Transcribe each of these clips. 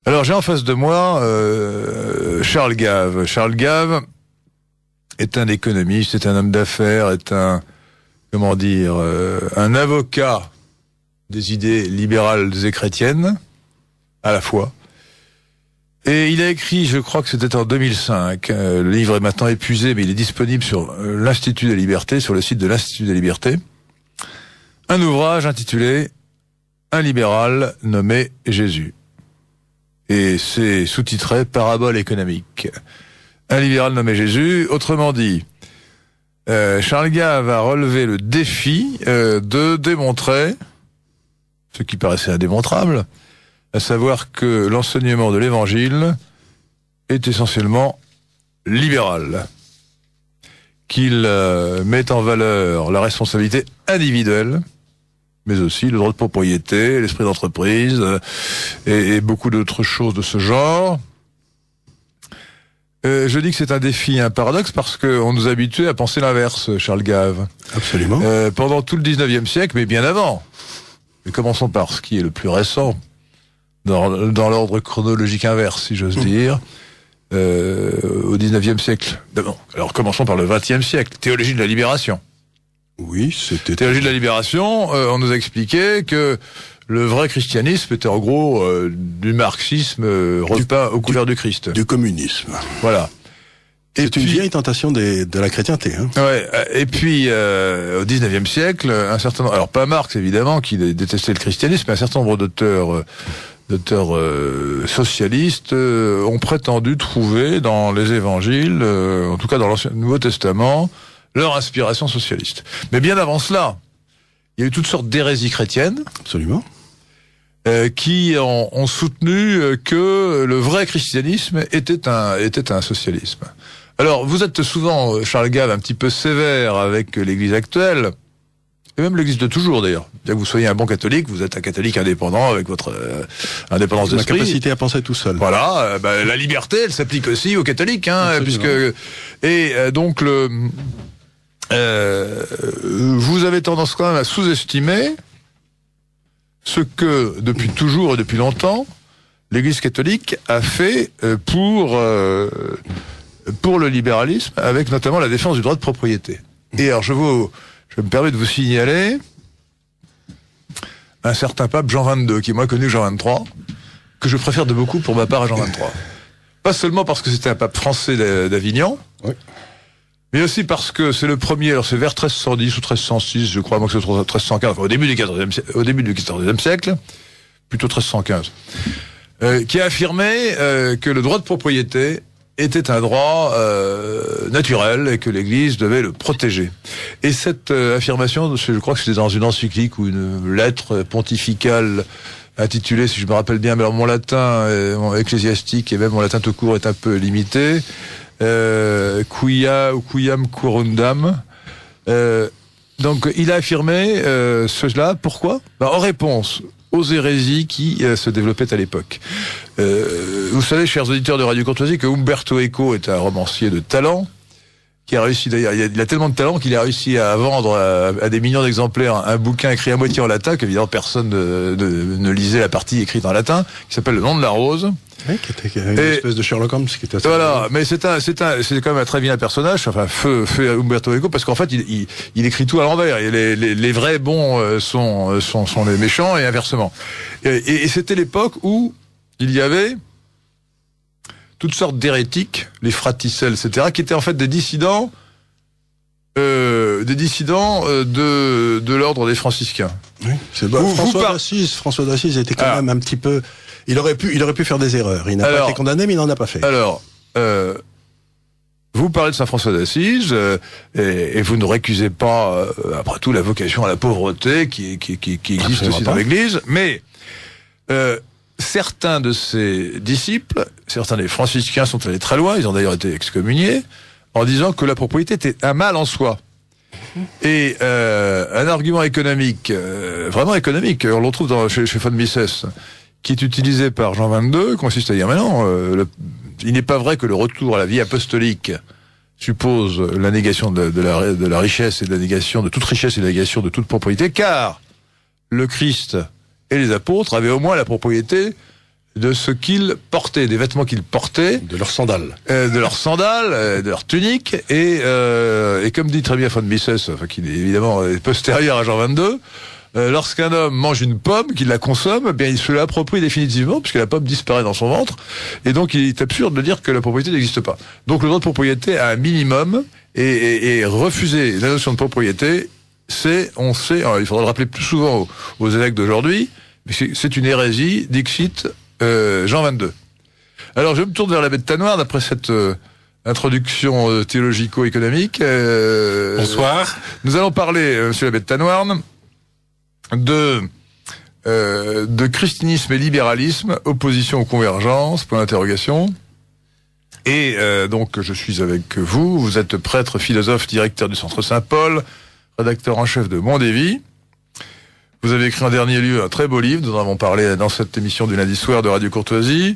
Alors j'ai en face de moi Charles Gave. Charles Gave est un économiste, est un homme d'affaires, est un un avocat des idées libérales et chrétiennes à la fois. Et il a écrit, je crois que c'était en 2005, le livre est maintenant épuisé, mais il est disponible sur l'Institut des Libertés, sur le site de l'Institut des Libertés, un ouvrage intitulé « Un libéral nommé Jésus ». Et c'est sous-titré « Parabole économique ». Un libéral nommé Jésus, autrement dit, Charles Gave a relevé le défi de démontrer, ce qui paraissait indémontrable, à savoir que l'enseignement de l'Évangile est essentiellement libéral, qu'il met en valeur la responsabilité individuelle, mais aussi le droit de propriété, l'esprit d'entreprise et beaucoup d'autres choses de ce genre. Je dis que c'est un défi, un paradoxe, parce qu'on nous habituait à penser l'inverse, Charles Gave. Absolument. Pendant tout le 19e siècle, mais bien avant. Mais commençons par ce qui est le plus récent, dans l'ordre chronologique inverse, si j'ose dire, au 19e siècle. Bon, alors commençons par le 20e siècle, théologie de la libération. Oui, c'était... Théologie de la libération, on nous a expliqué que le vrai christianisme était en gros du marxisme repeint aux couleurs du Christ. Du communisme. Voilà. C'est une vieille tentation de la chrétienté. Hein. Ouais. Et puis au 19e siècle, un certain nombre, alors pas Marx évidemment qui détestait le christianisme, mais un certain nombre d'auteurs socialistes ont prétendu trouver dans les évangiles, en tout cas dans l'Ancien Nouveau Testament, leur inspiration socialiste. Mais bien avant cela, il y a eu toutes sortes d'hérésies chrétiennes. Absolument. Qui ont soutenu que le vrai christianisme était un socialisme. Alors, vous êtes souvent, Charles Gave, un petit peu sévère avec l'Église actuelle, et même l'Église de toujours d'ailleurs. Bien que vous soyez un bon catholique, vous êtes un catholique indépendant avec votre indépendance d'esprit. La capacité à penser tout seul. Voilà, la liberté, elle s'applique aussi aux catholiques, hein, donc vous avez tendance quand même à sous-estimer ce que, depuis toujours et depuis longtemps, l'Église catholique a fait pour le libéralisme, avec notamment la défense du droit de propriété. Et alors, je me permets de vous signaler un certain pape Jean XXII, qui est moins connu que Jean XXIII, que je préfère de beaucoup pour ma part à Jean XXIII. Pas seulement parce que c'était un pape français d'Avignon, oui, mais aussi parce que c'est le premier, alors c'est vers 1310 ou 1306, je crois, moi que c'est 1315, enfin, au début du XIVe siècle, plutôt 1315, qui a affirmé que le droit de propriété était un droit naturel et que l'Église devait le protéger. Et cette affirmation, je crois que c'était dans une encyclique ou une lettre pontificale intitulée, si je me rappelle bien, mais alors mon latin ecclésiastique et même mon latin tout court est un peu limité, Quia ou Quiam Curundam. Donc il a affirmé cela. Pourquoi ? En réponse aux hérésies qui se développaient à l'époque. Vous savez, chers auditeurs de Radio Courtoisie, que Umberto Eco est un romancier de talent, qui a réussi d'ailleurs, il a tellement de talent qu'il a réussi à vendre à des millions d'exemplaires un bouquin écrit à moitié en latin, qu'évidemment personne ne lisait la partie écrite en latin, qui s'appelle Le nom de la rose. Oui, qui était une espèce de Sherlock Holmes, qui était assez... Voilà, mais c'est quand même un très vilain personnage, enfin, feu Umberto Eco, parce qu'en fait, il écrit tout à l'envers. Les vrais bons sont les méchants et inversement. Et c'était l'époque où il y avait toutes sortes d'hérétiques, les fraticelles, etc., qui étaient en fait des dissidents de l'ordre des franciscains. Oui, c'est bon. François d'Assise était quand même un petit peu... Il aurait pu faire des erreurs. Il n'a pas été condamné, mais il n'en a pas fait. Alors, vous parlez de Saint François d'Assise, et vous ne récusez pas, après tout, la vocation à la pauvreté qui existe aussi dans l'Église, mais certains de ses disciples, certains des franciscains sont allés très loin, ils ont d'ailleurs été excommuniés, en disant que la propriété était un mal en soi. Et un argument économique, vraiment économique, on le retrouve chez von Mises, qui est utilisé par Jean XXII, consiste à dire, mais non, il n'est pas vrai que le retour à la vie apostolique suppose la négation de la richesse et de la négation de toute richesse et la négation de toute propriété, car le Christ et les apôtres avaient au moins la propriété de ce qu'ils portaient, des vêtements qu'ils portaient, de leurs sandales, de leurs tuniques, et comme dit très bien von Mises, enfin qui est évidemment postérieur à Jean 22, lorsqu'un homme mange une pomme, qu'il la consomme, eh bien il se l'approprie définitivement, puisque la pomme disparaît dans son ventre, et donc il est absurde de dire que la propriété n'existe pas. Donc le droit de propriété a un minimum, et refuser la notion de propriété, alors, il faudra le rappeler plus souvent aux évêques d'aujourd'hui, mais c'est une hérésie, dixit Jean 22. Alors je me tourne vers l'abbé de Tanoirne après cette introduction théologico-économique. Bonsoir. Nous allons parler, monsieur l'abbé de Tanoirne, de christianisme et libéralisme, opposition aux convergences, point d'interrogation. Et donc je suis avec vous, vous êtes prêtre, philosophe, directeur du Centre Saint-Paul, rédacteur en chef de Mondévie. Vous avez écrit en dernier lieu un très beau livre, nous en avons parlé dans cette émission du lundi soir de Radio Courtoisie,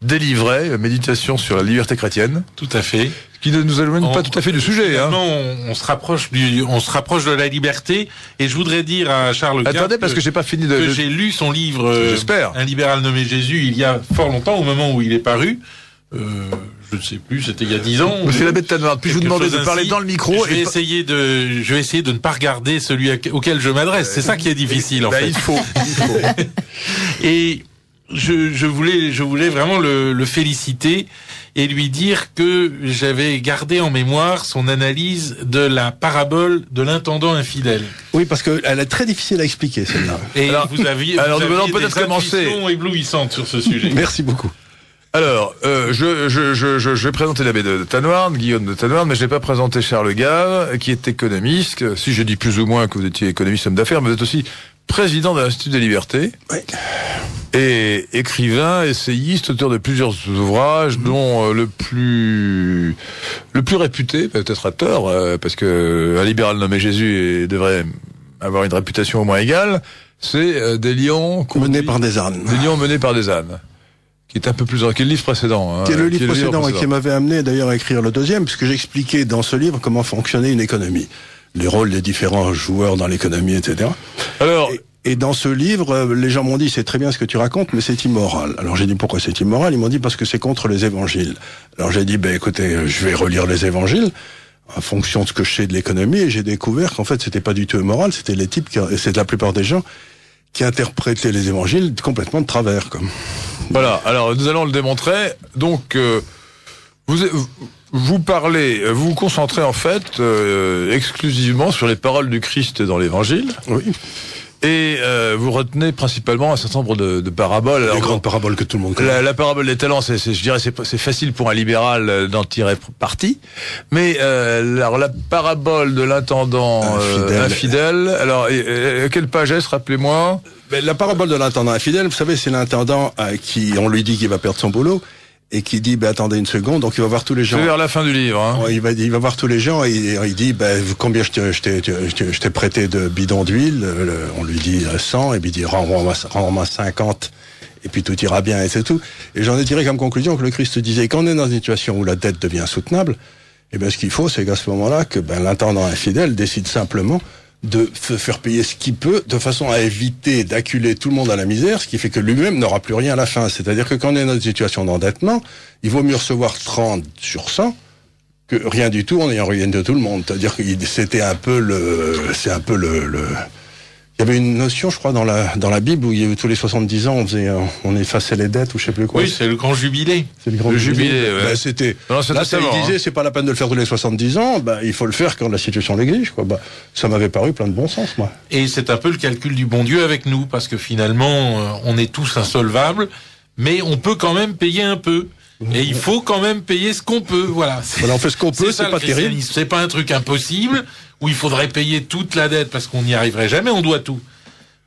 Délivré, méditation sur la liberté chrétienne. Tout à fait. Qui ne nous éloigne pas tout à fait du sujet. On se rapproche de la liberté, et je voudrais dire à Charles Quint attendez, parce que j'ai pas fini que j'ai lu son livre, j'espère. Un libéral nommé Jésus, il y a fort longtemps, au moment où il est paru. Je ne sais plus, c'était il y a 10 ans. Monsieur l'abbé de Tanoirne, puis je vous demander de parler dans le micro. Je vais essayer de ne pas regarder celui auquel je m'adresse. C'est ça qui est difficile, en fait. Il faut. Et je voulais vraiment le féliciter et lui dire que j'avais gardé en mémoire son analyse de la parabole de l'intendant infidèle. Oui, parce qu'elle est très difficile à expliquer, celle-là. Et vous aviez peut-être commencer éblouissantes sur ce sujet. Merci beaucoup. Alors, je vais présenter l'abbé de Tanoirne, Guillaume de Tanoirne, mais je n'ai pas présenté Charles Gave, qui est économiste. Si je dis plus ou moins que vous étiez économiste homme d'affaires, mais vous êtes aussi président de l'Institut des Libertés. Oui. Et écrivain, essayiste, auteur de plusieurs ouvrages, dont le plus réputé, peut-être à tort, parce que un libéral nommé Jésus devrait avoir une réputation au moins égale, c'est Des lions menés par des ânes. Des lions menés par des ânes. Qui est un peu plus qui est le livre précédent. Qui est le livre précédent et qui m'avait amené d'ailleurs à écrire le deuxième, puisque j'expliquais dans ce livre comment fonctionnait une économie, les rôles des différents joueurs dans l'économie, etc. Alors, et dans ce livre, les gens m'ont dit c'est très bien ce que tu racontes, mais c'est immoral. Alors j'ai dit pourquoi c'est immoral? Ils m'ont dit parce que c'est contre les évangiles. Alors j'ai dit écoutez, je vais relire les évangiles en fonction de ce que je sais de l'économie, et j'ai découvert qu'en fait c'était pas du tout immoral, c'était les types et c'est la plupart des gens qui interprétaient les évangiles complètement de travers, comme. Voilà. Alors, nous allons le démontrer. Donc, vous parlez, vous vous concentrez en fait exclusivement sur les paroles du Christ dans l'Évangile. Oui. Et vous retenez principalement un certain nombre de paraboles. Les grandes paraboles que tout le monde connaît. La parabole des talents, je dirais, c'est facile pour un libéral d'en tirer parti. Mais alors la parabole de l'intendant infidèle. Alors, quelle page est-ce, rappelez-moi? La parabole de l'intendant infidèle, vous savez, c'est l'intendant qui, on lui dit qu'il va perdre son boulot, et qui dit, attendez une seconde, donc il va voir tous les gens. C'est vers la fin du livre, hein. Ouais, il va voir tous les gens, et il dit, combien je t'ai prêté de bidons d'huile? On lui dit 100, et puis il dit, rends-moi 50, et puis tout ira bien, et c'est tout. Et j'en ai tiré comme conclusion que le Christ disait, quand on est dans une situation où la dette devient insoutenable, ce qu'il faut, c'est qu'à ce moment-là, que l'intendant infidèle décide simplement de faire payer ce qu'il peut, de façon à éviter d'acculer tout le monde à la misère, ce qui fait que lui-même n'aura plus rien à la fin. C'est-à-dire que quand on est dans une situation d'endettement, il vaut mieux recevoir 30 sur 100 que rien du tout en ayant rien de tout le monde. C'est-à-dire que c'était un peu il y avait une notion, je crois, dans la Bible où il y avait tous les 70 ans, on effaçait les dettes ou je sais plus quoi. Oui, c'est le grand jubilé. C'est le grand jubilé. Ouais. C'était. Là, il disait, c'est pas la peine de le faire tous les 70 ans. Il faut le faire quand la situation l'exige, quoi. Ça m'avait paru plein de bon sens, moi. Et c'est un peu le calcul du bon Dieu avec nous, parce que finalement, on est tous insolvables, mais on peut quand même payer un peu. Et il faut quand même payer ce qu'on peut, voilà. On fait ce qu'on peut, c'est pas terrible. C'est pas un truc impossible où il faudrait payer toute la dette parce qu'on n'y arriverait jamais, on doit tout.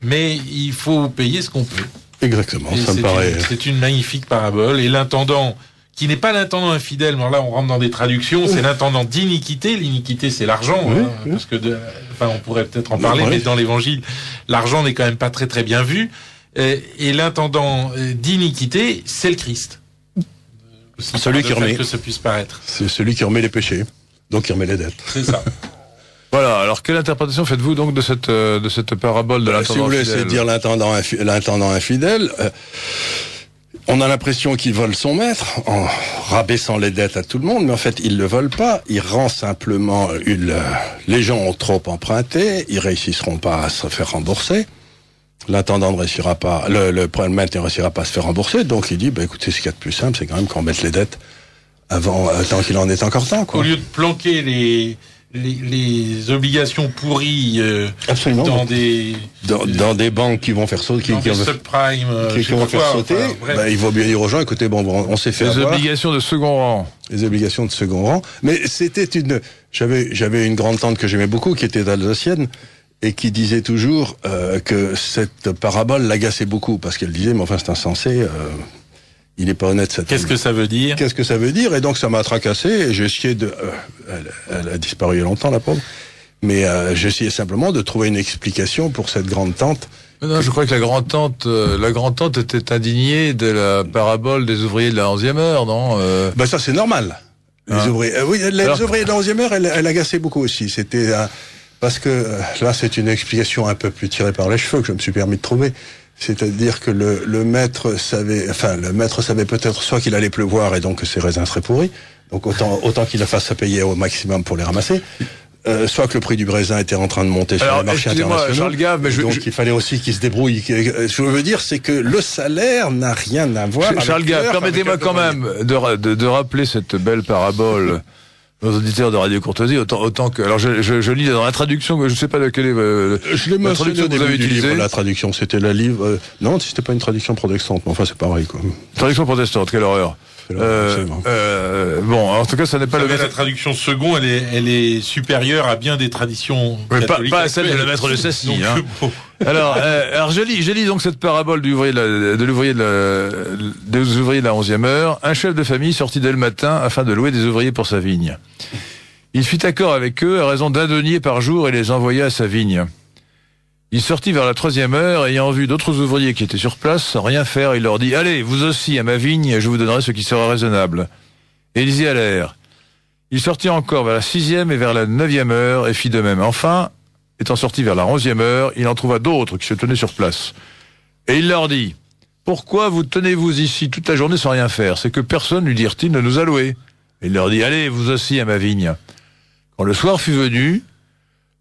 Mais il faut payer ce qu'on peut. Exactement, ça me paraît. C'est une magnifique parabole. Et l'intendant, qui n'est pas l'intendant infidèle, mais alors là on rentre dans des traductions, c'est l'intendant d'iniquité. L'iniquité c'est l'argent, oui. Parce que, on pourrait peut-être en parler, mais dans l'évangile, l'argent n'est quand même pas très très bien vu. Et l'intendant d'iniquité, c'est le Christ. Celui qui remet, que ça puisse paraître. C'est celui qui remet les péchés, donc il remet les dettes. C'est ça. Voilà. Alors, quelle interprétation faites-vous donc de cette parabole de l'intendant infidèle? Si vous voulez, c'est dire l'intendant infidèle. On a l'impression qu'il vole son maître en rabaissant les dettes à tout le monde, mais en fait, il le vole pas. Il rend simplement les gens ont trop emprunté, ils réussiront pas à se faire rembourser. L'intendant ne réussira pas, le maître ne réussira pas à se faire rembourser, donc il dit, écoutez, ce qu'il y a de plus simple, c'est quand même qu'on mette les dettes avant, tant qu'il en est encore temps, quoi. Au lieu de planquer les obligations pourries Absolument. dans des banques qui vont faire sauter, qui subprime, qui vont faire sauter, il vaut bien dire aux gens, écoutez, on s'est fait avoir. Les obligations de second rang. Les obligations de second rang. Mais c'était j'avais une grande tante que j'aimais beaucoup, qui était alsacienne, et qui disait toujours que cette parabole l'agaçait beaucoup, parce qu'elle disait, mais enfin, c'est insensé, il n'est pas honnête, cette Qu'est-ce que ça veut dire? Qu'est-ce que ça veut dire? Et donc, ça m'a tracassé, et j'ai essayé de... elle a disparu il y a longtemps, la pauvre. Mais j'ai essayé simplement de trouver une explication pour cette grande tante. Non, je crois que la grande tante était indignée de la parabole des ouvriers de la 11e heure, non? Ça, c'est normal. Les ouvriers, oui, les ouvriers de la 11e heure, elle agaçait beaucoup aussi. C'était... parce que là, c'est une explication un peu plus tirée par les cheveux que je me suis permis de trouver. C'est-à-dire que le maître savait peut-être soit qu'il allait pleuvoir et donc que ses raisins seraient pourris, donc autant qu'il la fasse payer au maximum pour les ramasser, soit que le prix du raisin était en train de monter sur les marchés internationaux. Charles Gave, mais donc il fallait aussi qu'il se débrouille. Ce que je veux dire, c'est que le salaire n'a rien à voir avec Charles Gave, permettez-moi quand même de rappeler cette belle parabole aux auditeurs de Radio Courtoisie, autant que... Alors, je lis dans la traduction, mais je ne sais pas de quelle est je l'ai la traduction que vous avez utilisée. La traduction, c'était la livre... non, c'était pas une traduction protestante, mais enfin, c'est pareil, quoi. Traduction protestante, quelle horreur. Bon, en tout cas, ça n'est pas la traduction second, elle est supérieure à bien des traditions catholiques. Pas à celle de la maître de Sassy, hein. Alors, je lis donc cette parabole des ouvriers de la 11e heure. Un chef de famille sortit dès le matin afin de louer des ouvriers pour sa vigne. Il fit accord avec eux à raison d'un denier par jour et les envoya à sa vigne. Il sortit vers la 3e heure, ayant vu d'autres ouvriers qui étaient sur place, sans rien faire, il leur dit « Allez, vous aussi à ma vigne, je vous donnerai ce qui sera raisonnable. » Et ils y allèrent. Il sortit encore vers la 6e et vers la 9e heure, et fit de même. Enfin, étant sorti vers la 11e heure, il en trouva d'autres qui se tenaient sur place. Et il leur dit « Pourquoi vous tenez-vous ici toute la journée sans rien faire? C'est que personne, lui dirent-ils, ne nous a loués. » Et il leur dit « Allez, vous aussi à ma vigne. » Quand le soir fut venu,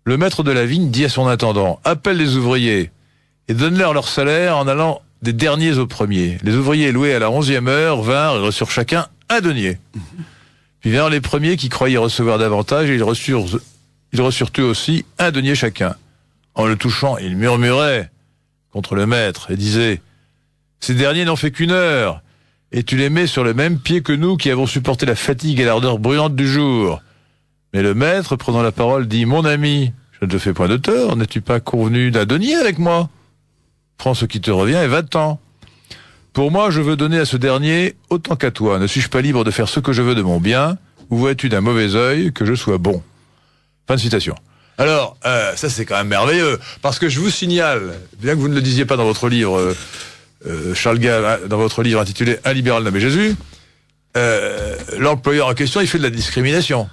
le maître de la vigne dit à son intendant « Appelle les ouvriers et donne-leur leur salaire en allant des derniers aux premiers. » Les ouvriers loués à la 11e heure vinrent et reçurent chacun un denier. Puis vinrent les premiers qui croyaient recevoir davantage et ils reçurent eux aussi un denier chacun. En le touchant, ils murmuraient contre le maître et disaient « Ces derniers n'ont fait qu'une heure et tu les mets sur le même pied que nous qui avons supporté la fatigue et l'ardeur brûlante du jour. » Mais le maître, prenant la parole, dit « Mon ami, je ne te fais point de tort, n'es-tu pas convenu d'un denier avec moi? Prends ce qui te revient et va-t'en. Pour moi, je veux donner à ce dernier autant qu'à toi. Ne suis-je pas libre de faire ce que je veux de mon bien? Ou vois-tu d'un mauvais œil que je sois bon? » Fin de citation. Alors, ça c'est quand même merveilleux, parce que je vous signale, bien que vous ne le disiez pas dans votre livre, Charles Gave, dans votre livre intitulé « Un libéral nommé Jésus », l'employeur en question, il fait de la discrimination.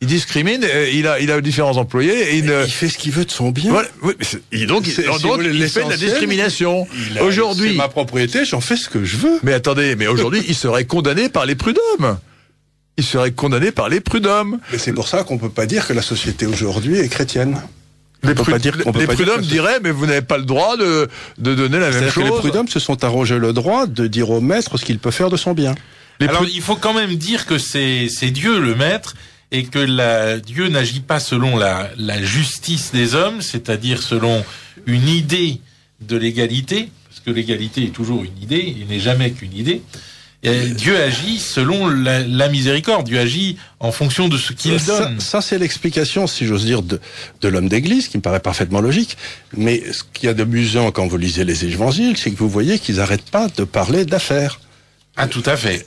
Il discrimine, il a différents employés et il fait ce qu'il veut de son bien. Voilà, oui, donc il fait de la discrimination. Aujourd'hui, c'est ma propriété, j'en fais ce que je veux. Mais attendez, aujourd'hui, il serait condamné par les prud'hommes. Mais c'est pour ça qu'on peut pas dire que la société aujourd'hui est chrétienne. Les prud'hommes diraient, mais vous n'avez pas le droit de donner la même chose. Que les prud'hommes se sont arrogés le droit de dire au maître ce qu'il peut faire de son bien. Alors, il faut quand même dire que c'est Dieu le maître, et que Dieu n'agit pas selon la justice des hommes, c'est-à-dire selon une idée de l'égalité, parce que l'égalité est toujours une idée, il n'est jamais qu'une idée. Et Dieu agit selon la miséricorde, Dieu agit en fonction de ce qu'il donne. Ça c'est l'explication, si j'ose dire, de l'homme d'église, qui me paraît parfaitement logique. Mais ce qu'il y a d'amusant quand vous lisez les évangiles, c'est que vous voyez qu'ils n'arrêtent pas de parler d'affaires. Ah, tout à fait.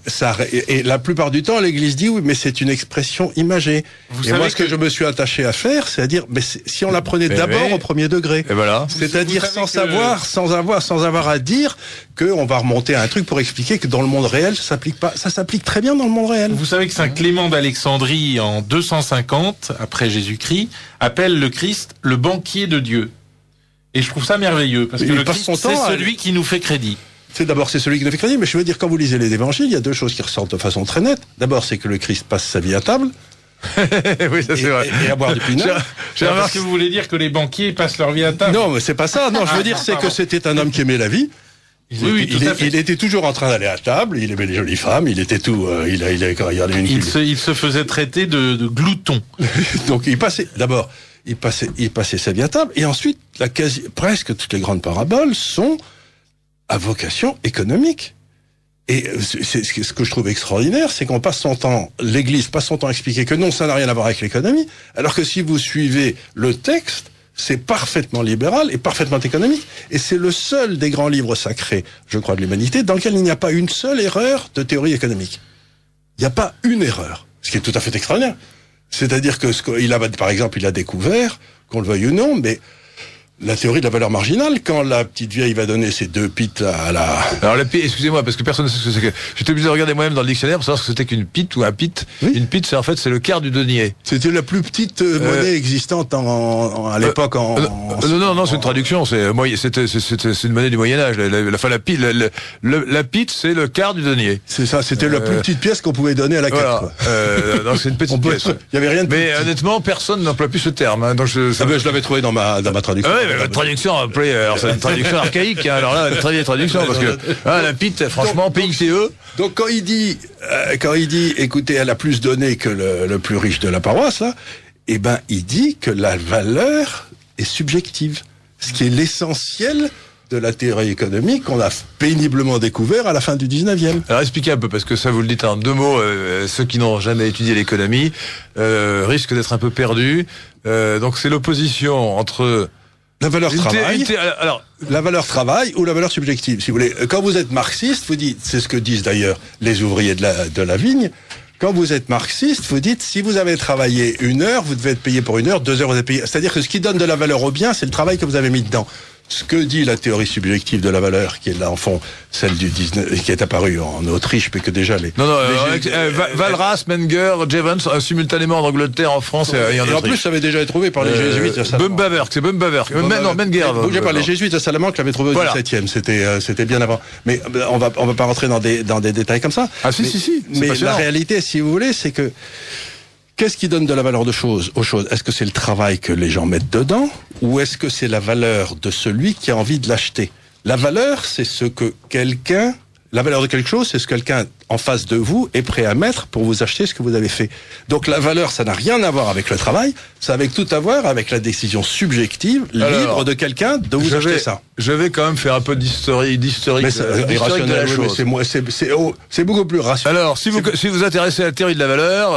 Et la plupart du temps, l'Église dit oui, mais c'est une expression imagée. Et moi, ce que je me suis attaché à faire, c'est à dire, mais si on la prenait d'abord au premier degré. Et voilà. C'est-à-dire sans avoir à dire qu'on va remonter à un truc pour expliquer que dans le monde réel, ça s'applique pas. Ça s'applique très bien dans le monde réel. Vous savez que Saint Clément d'Alexandrie, en 250, après Jésus-Christ, appelle le Christ le banquier de Dieu. Et je trouve ça merveilleux, parce que le Christ, c'est celui qui nous fait crédit. d'abord c'est celui qui nous fait crédit, mais je veux dire, quand vous lisez les évangiles, il y a deux choses qui ressortent de façon très nette. D'abord, c'est que le Christ passe sa vie à table. Oui, ça c'est vrai. Et à boire du pinard. Parce que vous voulez dire que les banquiers passent leur vie à table? Non, mais c'est pas ça. Non, je veux dire, c'est que c'était un homme qui aimait la vie. Il était toujours en train d'aller à table, il aimait les jolies femmes, il était tout, il regardé une il se faisait traiter de glouton. Donc il passait sa vie à table, et ensuite, presque toutes les grandes paraboles sont à vocation économique. Et ce que je trouve extraordinaire, c'est qu'on passe son temps, l'Église passe son temps à expliquer que non, ça n'a rien à voir avec l'économie, alors que si vous suivez le texte, c'est parfaitement libéral et parfaitement économique. Et c'est le seul des grands livres sacrés, je crois, de l'humanité, dans lequel il n'y a pas une seule erreur de théorie économique. Il n'y a pas une erreur. Ce qui est tout à fait extraordinaire. C'est-à-dire que par exemple, il a découvert, qu'on le veuille ou non, mais la théorie de la valeur marginale, quand la petite vieille va donner ses 2 pites à la... Alors la pite, excusez-moi, parce que personne ne sait ce que c'est que... J'étais obligé de regarder moi-même dans le dictionnaire pour savoir ce que c'était qu'une pite ou un pite. Oui. Une pite, c'est le quart du denier. C'était la plus petite monnaie existante à l'époque Non, c'est une traduction. C'est une monnaie du Moyen Âge. La pite, c'est le quart du denier. C'est ça. C'était la plus petite pièce qu'on pouvait donner à la quête. Voilà. Donc c'est une petite pièce. Il y avait rien de. Mais honnêtement, personne n'emploie plus ce terme. Hein, donc je l'avais trouvé dans ma traduction. Ah ouais, mais la traduction, alors c'est une traduction archaïque. Hein, alors là, une très vieille traduction parce que la pite, franchement, PICE. Donc quand il dit, écoutez, elle a plus donné que le plus riche de la paroisse là. Eh ben, il dit que la valeur est subjective. Ce qui est l'essentiel de la théorie économique qu'on a péniblement découvert à la fin du 19e. Alors expliquez un peu, parce que ça vous le dites en 2 mots, ceux qui n'ont jamais étudié l'économie risquent d'être un peu perdus. Donc c'est l'opposition entre... La valeur travail, la valeur travail ou la valeur subjective, si vous voulez. Quand vous êtes marxiste, vous dites, c'est ce que disent d'ailleurs les ouvriers de la vigne, quand vous êtes marxiste, vous dites, si vous avez travaillé 1 heure, vous devez être payé pour 1 heure, 2 heures, vous êtes payé. C'est-à-dire que ce qui donne de la valeur au bien, c'est le travail que vous avez mis dedans. Ce que dit la théorie subjective de la valeur, qui est là, en fond, celle du 19, qui est apparue en Autriche, mais que déjà Walras, Menger, Jevons, simultanément en Angleterre, en France et en Autriche. Et en plus, ça avait déjà été trouvé par les jésuites. Bumbaverk. Non, Menger. Bougez pas, les jésuites à Salamanque l'avaient trouvé au 17e. C'était bien avant. Mais on va pas rentrer dans des détails comme ça. Ah, si. Mais la réalité, si vous voulez, c'est que, qu'est-ce qui donne de la valeur aux choses? Est-ce que c'est le travail que les gens mettent dedans, ou est-ce que c'est la valeur de celui qui a envie de l'acheter? La valeur, c'est la valeur de quelque chose, c'est ce que quelqu'un en face de vous est prêt à mettre pour vous acheter ce que vous avez fait. Donc la valeur, ça n'a rien à voir avec le travail, ça a tout à voir avec la décision subjective, libre de quelqu'un de vous acheter ça. Je vais quand même faire un peu d'historique de la chose. C'est beaucoup plus rationnel. Alors, si vous vous intéressez à la théorie de la valeur,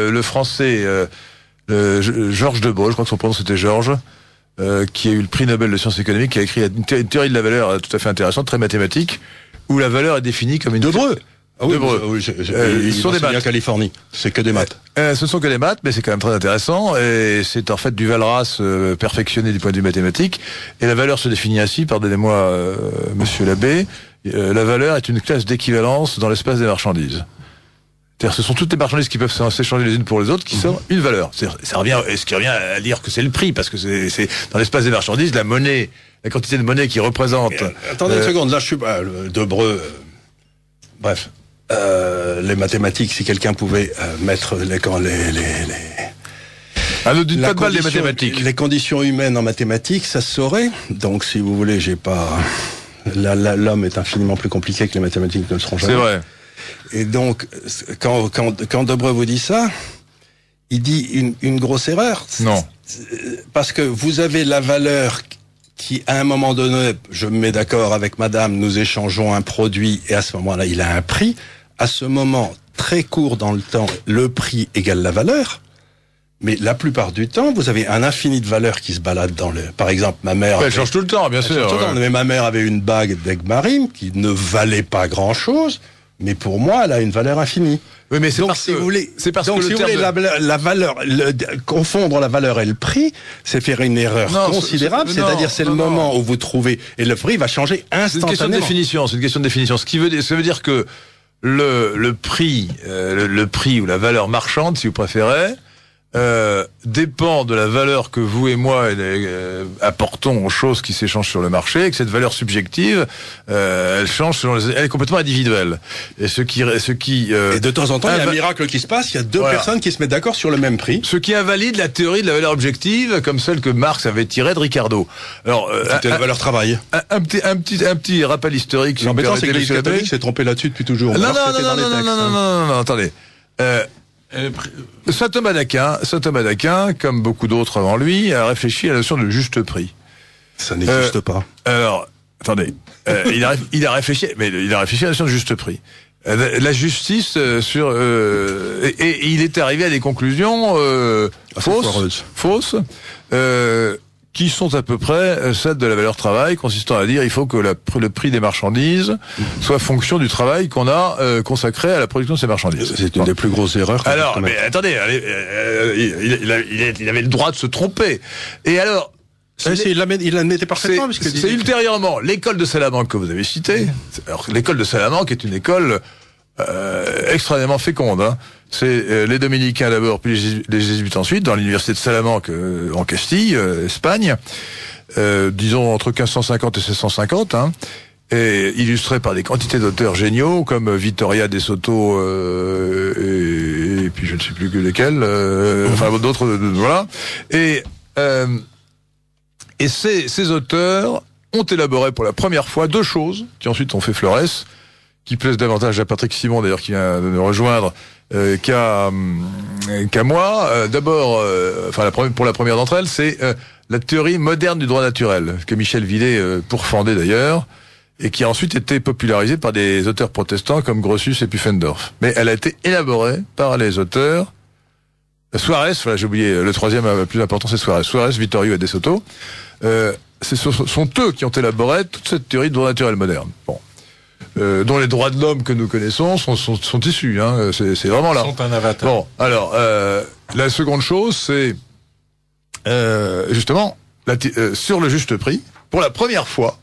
le français Georges Debreu, je crois que son prénom c'était Georges, qui a eu le prix Nobel de sciences économiques, qui a écrit une théorie de la valeur tout à fait intéressante, très mathématique, où la valeur est définie comme une... Debreu. Debreu. Ils sont des maths. En Californie. C'est que des maths. Ce ne sont que des maths, mais c'est quand même très intéressant. Et c'est en fait du Walras perfectionné du point de vue mathématique. Et la valeur se définit ainsi, pardonnez-moi, monsieur l'abbé, la valeur est une classe d'équivalence dans l'espace des marchandises. C'est-à-dire, ce sont toutes les marchandises qui peuvent s'échanger les unes pour les autres qui sont une valeur. Ce qui revient à dire que c'est le prix, parce que c'est dans l'espace des marchandises, la monnaie, la quantité de monnaie qui représente... attendez une seconde, là je suis Debreu... bref, les mathématiques, si quelqu'un pouvait mettre les ne dites pas de mal les mathématiques. Les conditions humaines en mathématiques, ça se saurait. Donc, si vous voulez, l'homme est infiniment plus compliqué que les mathématiques ne le seront jamais. C'est vrai. Et donc, quand Debreu vous dit ça, il dit une grosse erreur. Non. Parce que vous avez la valeur qui, à un moment donné, je me mets d'accord avec madame, nous échangeons un produit et à ce moment-là, il a un prix. À ce moment, très court dans le temps, le prix égale la valeur. Mais la plupart du temps, vous avez un infini de valeurs qui se baladent dans le... Par exemple, ma mère... Elle change tout le temps, bien sûr. Mais ma mère avait une bague d'Aigues-Marines qui ne valait pas grand-chose, mais pour moi, elle a une valeur infinie. Oui, mais donc, si vous voulez, la valeur, confondre la valeur et le prix, c'est faire une erreur considérable. C'est-à-dire, c'est le moment où vous trouvez, et le prix va changer instantanément. C'est une question de définition. C'est une question de définition. Ça veut dire que le prix ou la valeur marchande, si vous préférez, dépend de la valeur que vous et moi apportons aux choses qui s'échangent sur le marché, et que cette valeur subjective, elle change elle est complètement individuelle. Et et de temps en temps, il y a un miracle qui se passe. Il y a deux personnes qui se mettent d'accord sur le même prix. Ce qui invalide la théorie de la valeur objective, comme celle que Marx avait tirée de Ricardo. Alors, c'était la valeur travail. Un petit rappel historique. L'embêtant, c'est que les catholiques s'est trompé là-dessus depuis toujours. Non, attendez. Saint Thomas d'Aquin, comme beaucoup d'autres avant lui, a réfléchi à la notion de juste prix. Ça n'existe pas. Alors, attendez, il a réfléchi à la notion de juste prix. La justice et il est arrivé à des conclusions fausses, qui sont à peu près celles de la valeur travail, consistant à dire il faut que le prix des marchandises soit fonction du travail qu'on a consacré à la production de ces marchandises. C'est une des plus grosses erreurs. Alors, mais attendez, il avait le droit de se tromper. Et alors, il l'admettait parfaitement. C'est ultérieurement l'école de Salamanque que vous avez citée. Alors, l'école de Salamanque est une école extrêmement féconde. Hein. C'est les dominicains d'abord, puis les jésuites ensuite, dans l'université de Salamanque en Castille, Espagne, disons entre 1550 et 1650, hein, et illustré par des quantités d'auteurs géniaux comme Vittoria de Soto et puis je ne sais plus que lesquels, enfin d'autres, voilà. Et ces auteurs ont élaboré pour la première fois deux choses qui ensuite ont fait Flores, qui plaisent davantage à Patrick Simon d'ailleurs qui vient de nous rejoindre qu'à moi. D'abord, pour la première d'entre elles, c'est la théorie moderne du droit naturel que Michel Villet pourfendait d'ailleurs et qui a ensuite été popularisée par des auteurs protestants comme Grotius et Pufendorf. Mais elle a été élaborée par les auteurs Suarez. Voilà, j'ai oublié le troisième le plus important, c'est Suarez, Vittorio et De Soto. Ce sont eux qui ont élaboré toute cette théorie du droit naturel moderne. Bon. Dont les droits de l'homme que nous connaissons sont issus, hein, c'est vraiment là. Sont un avatar. Bon, alors la seconde chose, c'est justement sur le juste prix. Pour la première fois,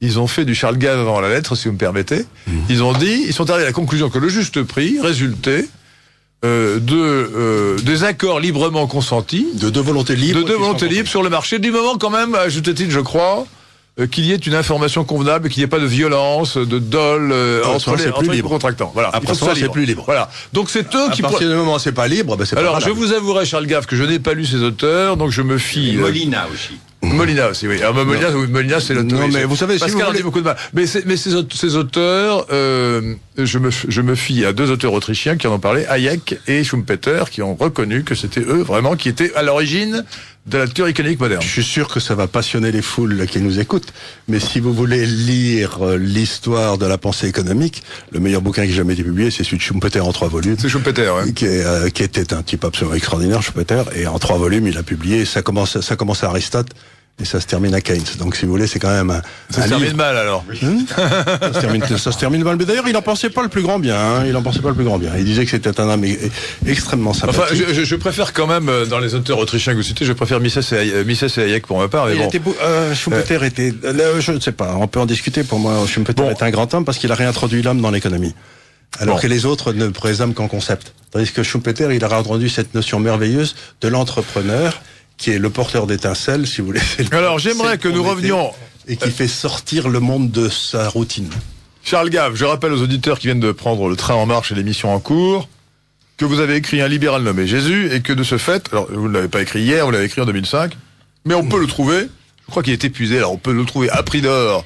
ils ont fait du Charles Gave avant la lettre, si vous me permettez. Ils sont arrivés à la conclusion que le juste prix résultait des accords librement consentis, de deux volontés libres, sur le marché, du moment quand même, ajoutait-il, je crois, qu'il y ait une information convenable, qu'il n'y ait pas de violence, de dol entre les contractants. Voilà. Après ça, c'est plus libre. Voilà. Donc c'est eux qui. À partir du moment où c'est pas libre, c'est pas Alors valable. je vous avouerai, Charles Gave, que je n'ai pas lu ces auteurs, donc je me fie. Molina aussi. Molina aussi, oui. Alors, Molina, c'est l'auteur. Non, mais vous savez, Pascal si vous dit beaucoup de mal. Mais ces auteurs, je me fie à deux auteurs autrichiens qui en ont parlé, Hayek et Schumpeter, qui ont reconnu que c'était eux vraiment qui étaient à l'origine de la théorie économique moderne. Je suis sûr que ça va passionner les foules qui nous écoutent, mais si vous voulez lire l'histoire de la pensée économique, le meilleur bouquin qui ait jamais été publié, c'est celui de Schumpeter en 3 volumes. C'est Schumpeter, ouais. Qui était un type absolument extraordinaire, Schumpeter, et en 3 volumes, il a publié, ça commence à Aristote, et ça se termine à Keynes. Donc, si vous voulez, c'est quand même ça se termine mal, alors. Ça se termine mal. Mais d'ailleurs, il en pensait pas le plus grand bien, hein. Il disait que c'était un homme extrêmement sympathique. Enfin, je préfère quand même, dans les auteurs autrichiens que vous citez, je préfère Mises et Hayek pour ma part. Mais Schumpeter était, je ne sais pas, on peut en discuter. Pour moi, Schumpeter est un grand homme parce qu'il a réintroduit l'homme dans l'économie. Alors que les autres ne présument qu'en concept. Tandis que Schumpeter, il a réintroduit cette notion merveilleuse de l'entrepreneur, qui est le porteur d'étincelles, si vous voulez. Alors, j'aimerais que nous revenions... Et qui fait sortir le monde de sa routine. Charles Gave, je rappelle aux auditeurs qui viennent de prendre le train en marche et l'émission en cours, que vous avez écrit un libéral nommé Jésus, et que de ce fait, alors vous ne l'avez pas écrit hier, vous l'avez écrit en 2005, mais on peut le trouver, je crois qu'il est épuisé, alors on peut le trouver à prix d'or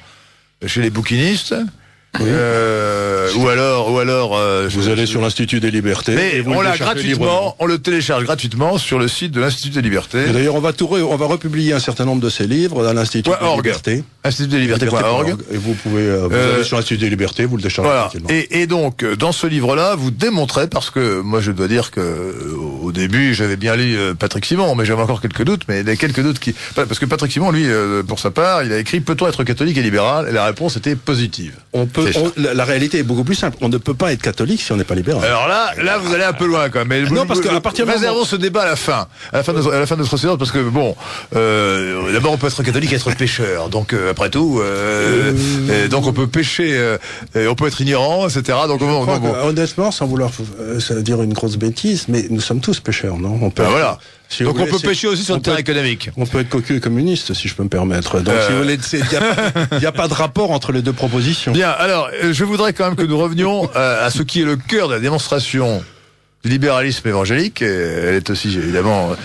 chez les bouquinistes, oui. Ou alors vous allez sur l'Institut des Libertés. Mais on l'a gratuitement, on le télécharge gratuitement sur le site de l'Institut des Libertés. Et d'ailleurs, on va republier un certain nombre de ces livres dans l'Institut des Libertés. Institutdeslibertés.org. Et vous pouvez vous allez sur l'Institut des Libertés, vous le téléchargez facilement. Et donc, dans ce livre-là, vous démontrez, parce que moi je dois dire que au début, j'avais bien lu Patrick Simon, mais j'avais encore quelques doutes, mais les quelques doutes parce que Patrick Simon, lui, pour sa part, il a écrit peut-on être catholique et libéral? Et la réponse était positive. La réalité est beaucoup plus simple. On ne peut pas être catholique catholique si on n'est pas libéral. Alors là, vous allez un peu loin quand même. Mais non, parce qu'à partir du réservons ce débat à la fin de notre séance, parce que bon, d'abord on peut être catholique et être pécheur. Donc après tout, donc on peut pécher, on peut être ignorant, etc. Donc honnêtement, sans vouloir ça veut dire une grosse bêtise, mais nous sommes tous pécheurs, non? On peut. Voilà. Donc on peut pécher aussi sur le terrain économique. On peut être cocu et communiste, si je peux me permettre. Donc si vous voulez, il n'y a pas de rapport entre les deux propositions. Bien, alors je voudrais quand même que nous revenions à ce qui est le cœur de la démonstration du libéralisme évangélique. Elle est aussi évidemment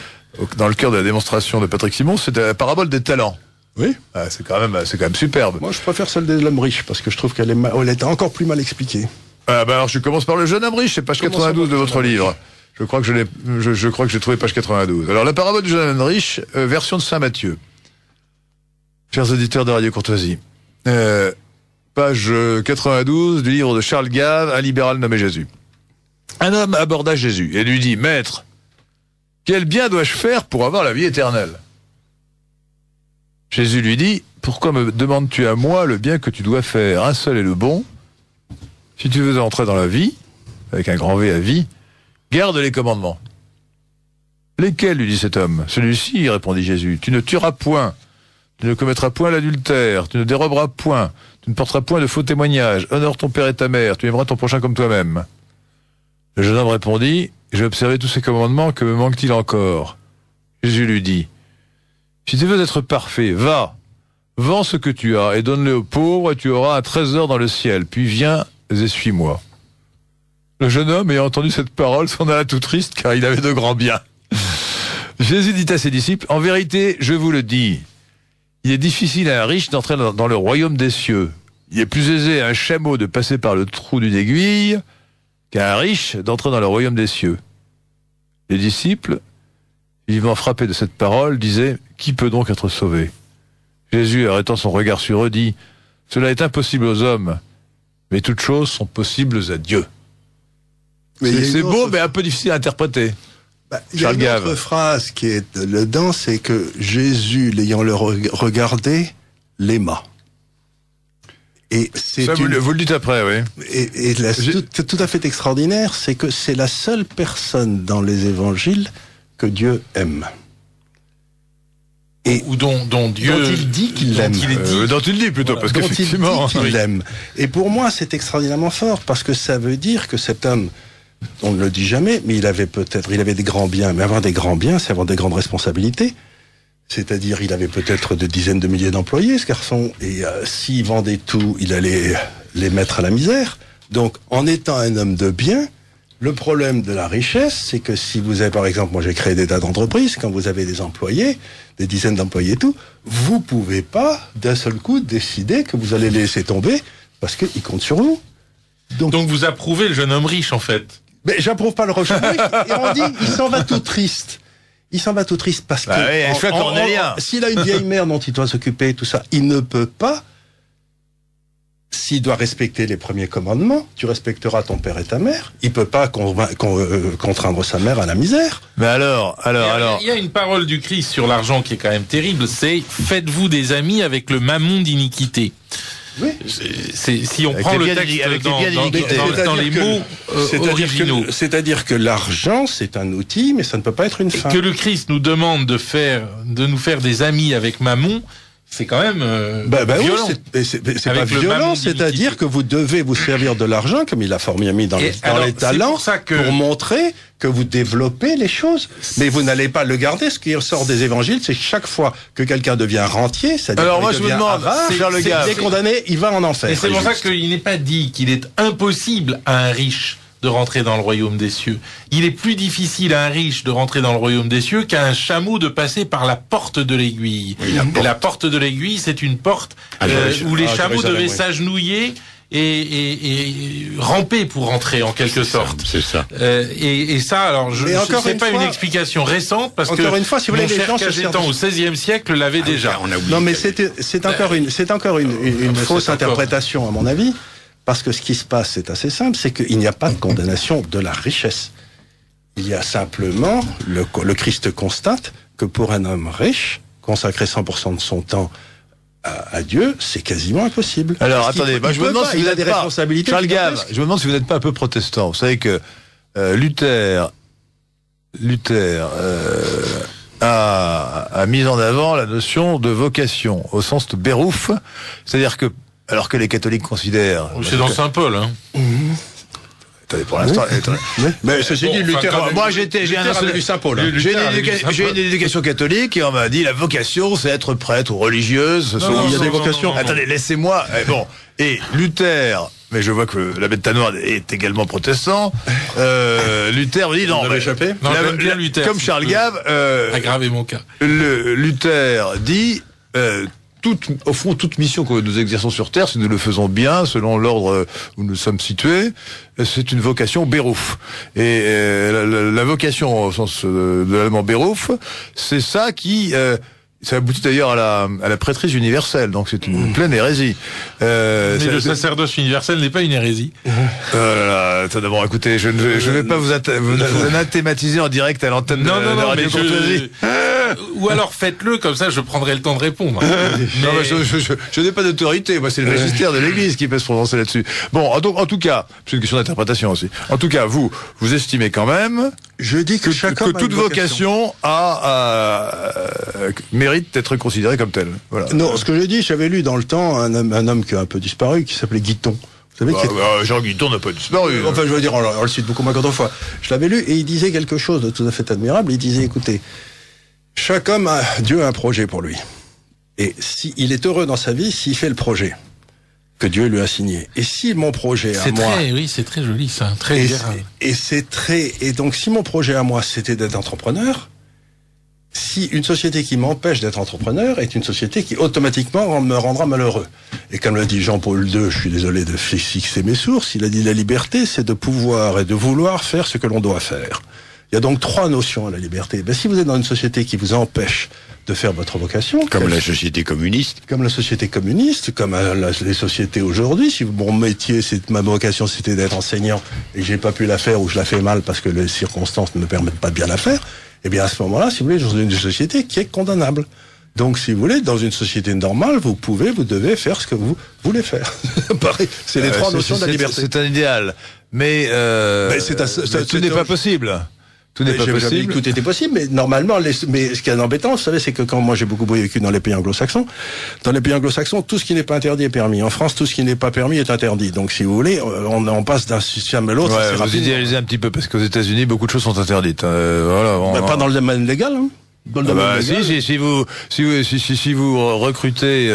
dans le cœur de la démonstration de Patrick Simon, c'est la parabole des talents. Oui. C'est quand même superbe. Moi je préfère celle de l'homme riche, parce que je trouve qu'elle est encore plus mal expliquée. Alors je commence par le jeune homme riche, c'est page 92 de votre livre. Je crois que j'ai trouvé page 92. Alors, la parabole du jeune homme riche, version de Saint Matthieu. Chers auditeurs de Radio Courtoisie, page 92 du livre de Charles Gave, un libéral nommé Jésus. Un homme aborda Jésus et lui dit, Maître, quel bien dois-je faire pour avoir la vie éternelle? Jésus lui dit, pourquoi me demandes-tu à moi le bien que tu dois faire? Un seul est le bon. Si tu veux entrer dans la vie, avec un grand V à vie, garde les commandements. Lesquels, lui dit cet homme? Celui-ci, répondit Jésus. Tu ne tueras point, tu ne commettras point l'adultère, tu ne déroberas point, tu ne porteras point de faux témoignages, honore ton père et ta mère, tu aimeras ton prochain comme toi-même. Le jeune homme répondit, j'ai observé tous ces commandements, que me manque-t-il encore? Jésus lui dit, si tu veux être parfait, va, vends ce que tu as et donne-le aux pauvres et tu auras un trésor dans le ciel, puis viens et suis-moi. Le jeune homme, ayant entendu cette parole, s'en alla tout triste, car il avait de grands biens. Jésus dit à ses disciples, en vérité, je vous le dis, il est difficile à un riche d'entrer dans le royaume des cieux. Il est plus aisé à un chameau de passer par le trou d'une aiguille qu'à un riche d'entrer dans le royaume des cieux. Les disciples, vivement frappés de cette parole, disaient, qui peut donc être sauvé? Jésus, arrêtant son regard sur eux, dit, cela est impossible aux hommes, mais toutes choses sont possibles à Dieu. C'est beau, mais un peu difficile à interpréter. Il y a une autre phrase qui est dedans, c'est que Jésus, l'ayant le regardé, l'aima. Et c'est ça, vous le dites après, oui. Et tout à fait extraordinaire, c'est que c'est la seule personne dans les évangiles que Dieu aime. Et ou dont Dieu, dont il dit qu'il l'aime. Dont il dit plutôt, voilà, parce qu'effectivement, il l'aime. Et pour moi, c'est extraordinairement fort, parce que ça veut dire que cet homme, on ne le dit jamais, mais il avait des grands biens. Mais avoir des grands biens, c'est avoir des grandes responsabilités. C'est-à-dire, il avait peut-être des dizaines de milliers d'employés, ce garçon. Et s'il vendait tout, il allait les mettre à la misère. Donc, en étant un homme de bien, le problème de la richesse, c'est que si vous avez, par exemple, moi j'ai créé des tas d'entreprises, quand vous avez des employés, des dizaines d'employés et tout, vous pouvez pas d'un seul coup décider que vous allez les laisser tomber parce qu'ils comptent sur vous. Donc vous approuvez le jeune homme riche, en fait? Mais j'approuve pas le jeune homme riche. Et on dit, il s'en va tout triste. Il s'en va tout triste parce que s'il a une vieille mère dont il doit s'occuper, tout ça, il ne peut pas. S'il doit respecter les premiers commandements, tu respecteras ton père et ta mère. Il peut pas contraindre sa mère à la misère. Mais alors. Il y a une parole du Christ sur l'argent qui est quand même terrible. C'est faites-vous des amis avec le mammon d'iniquité. Oui. Si on prend le texte dans les mots originaux. C'est-à-dire que l'argent, c'est un outil, mais ça ne peut pas être une fin. Que le Christ nous demande de nous faire des amis avec mammon. C'est quand même violent. Oui, c'est pas violent, c'est-à-dire que vous devez vous servir de l'argent, comme il a fort bien mis dans les talents, pour montrer que vous développez les choses. Mais vous n'allez pas le garder. Ce qui ressort des évangiles, c'est chaque fois que quelqu'un devient rentier, c'est-à-dire alors moi je me demande, il est condamné, il va en enfer. Et c'est pour ça qu'il n'est pas dit qu'il est impossible à un riche de rentrer dans le royaume des cieux. Il est plus difficile à un riche de rentrer dans le royaume des cieux qu'à un chameau de passer par la porte de l'aiguille. Oui, et la porte de l'aiguille, c'est une porte où les chameaux devaient s'agenouiller et ramper pour rentrer en quelque sorte. C'est ça. Et ça, alors, c'est pas une explication récente parce que une fois, si vous voulez, les gens Cajetan au XVIe siècle l'avait déjà. Non, mais c'est encore une fausse interprétation à mon avis. Parce que ce qui se passe, c'est assez simple, c'est qu'il n'y a pas de condamnation de la richesse. Il y a simplement, le Christ constate que pour un homme riche, consacrer 100% de son temps à Dieu, c'est quasiment impossible. Alors, attendez, je me demande si vous a êtes des pas, responsabilités. Charles Gave, je me demande si vous n'êtes pas un peu protestant. Vous savez que Luther a mis en avant la notion de vocation, au sens de Beruf, c'est-à-dire que, alors que les catholiques considèrent... C'est dans Saint-Paul, hein. Attendez, pour l'instant... Oui. Mais ceci dit, Luther... Moi, j'ai du Saint-Paul. Hein. J'ai une éducation catholique et on m'a dit la vocation, c'est être prêtre ou religieuse. Il y a des vocations. Attendez, laissez-moi... Bon, et Luther... Mais je vois que l'abbé de Tanoir est également protestant. Luther me dit non. Vous avez échappé ? Non, j'aime bien Luther. Comme Charles Gave, aggraver mon cas. Luther dit au fond, toute mission que nous exerçons sur Terre, si nous le faisons bien, selon l'ordre où nous sommes situés, c'est une vocation Beruf. Et la vocation, au sens de l'allemand Beruf, c'est ça qui... ça aboutit d'ailleurs à la prêtrise universelle, donc c'est une pleine hérésie. Mais le sacerdoce universel n'est pas une hérésie. Bon, écoutez, je ne vais pas vous anathématiser en direct à l'antenne de Radio Courtoisie. Ou alors faites-le, comme ça je prendrai le temps de répondre. Non, je n'ai pas d'autorité, moi c'est le magistère de l'Église qui peut se prononcer là-dessus. Bon, en tout cas, c'est une question d'interprétation aussi. En tout cas, vous estimez quand même... Je dis que chacun que toute vocation mérite d'être considérée comme telle. Voilà. Non, ce que j'ai dit, j'avais lu dans le temps un homme qui a un peu disparu, qui s'appelait Guiton. Vous savez Jean Guiton n'a pas disparu. Enfin, je veux dire, on le cite beaucoup moins qu'autrefois. Je l'avais lu et il disait quelque chose de tout à fait admirable. Il disait, écoutez, chaque homme Dieu a un projet pour lui. Et il est heureux dans sa vie s'il fait le projet que Dieu lui a signé. Et si mon projet à moi... Oui, c'est très joli ça, très libéral. Et donc si mon projet à moi c'était d'être entrepreneur, si une société qui m'empêche d'être entrepreneur est une société qui automatiquement me rendra malheureux. Et comme l'a dit Jean-Paul II, je suis désolé de fixer mes sources, il a dit la liberté c'est de pouvoir et de vouloir faire ce que l'on doit faire. Il y a donc 3 notions à la liberté. Si vous êtes dans une société qui vous empêche de faire votre vocation. Comme la société communiste. Comme la société communiste, comme les sociétés aujourd'hui. Si mon métier, ma vocation, c'était d'être enseignant et que j'ai pas pu la faire ou je la fais mal parce que les circonstances ne me permettent pas de bien la faire, eh bien à ce moment-là, si vous voulez, dans une société qui est condamnable. Donc, si vous voulez, dans une société normale, vous devez faire ce que vous voulez faire. Pareil, c'est les 3 notions de la liberté. C'est un idéal, mais ce n'est pas possible. Tout n'est pas possible. Tout était possible, mais normalement, mais ce qui est embêtant, vous savez, c'est que quand moi j'ai beaucoup vécu dans les pays anglo-saxons, tout ce qui n'est pas interdit est permis. En France, tout ce qui n'est pas permis est interdit. Donc, si vous voulez, on passe d'un système à l'autre. Ouais, vous idéalisez un petit peu, parce qu'aux États-Unis, beaucoup de choses sont interdites. Pas dans le domaine légal, hein. Si vous recrutez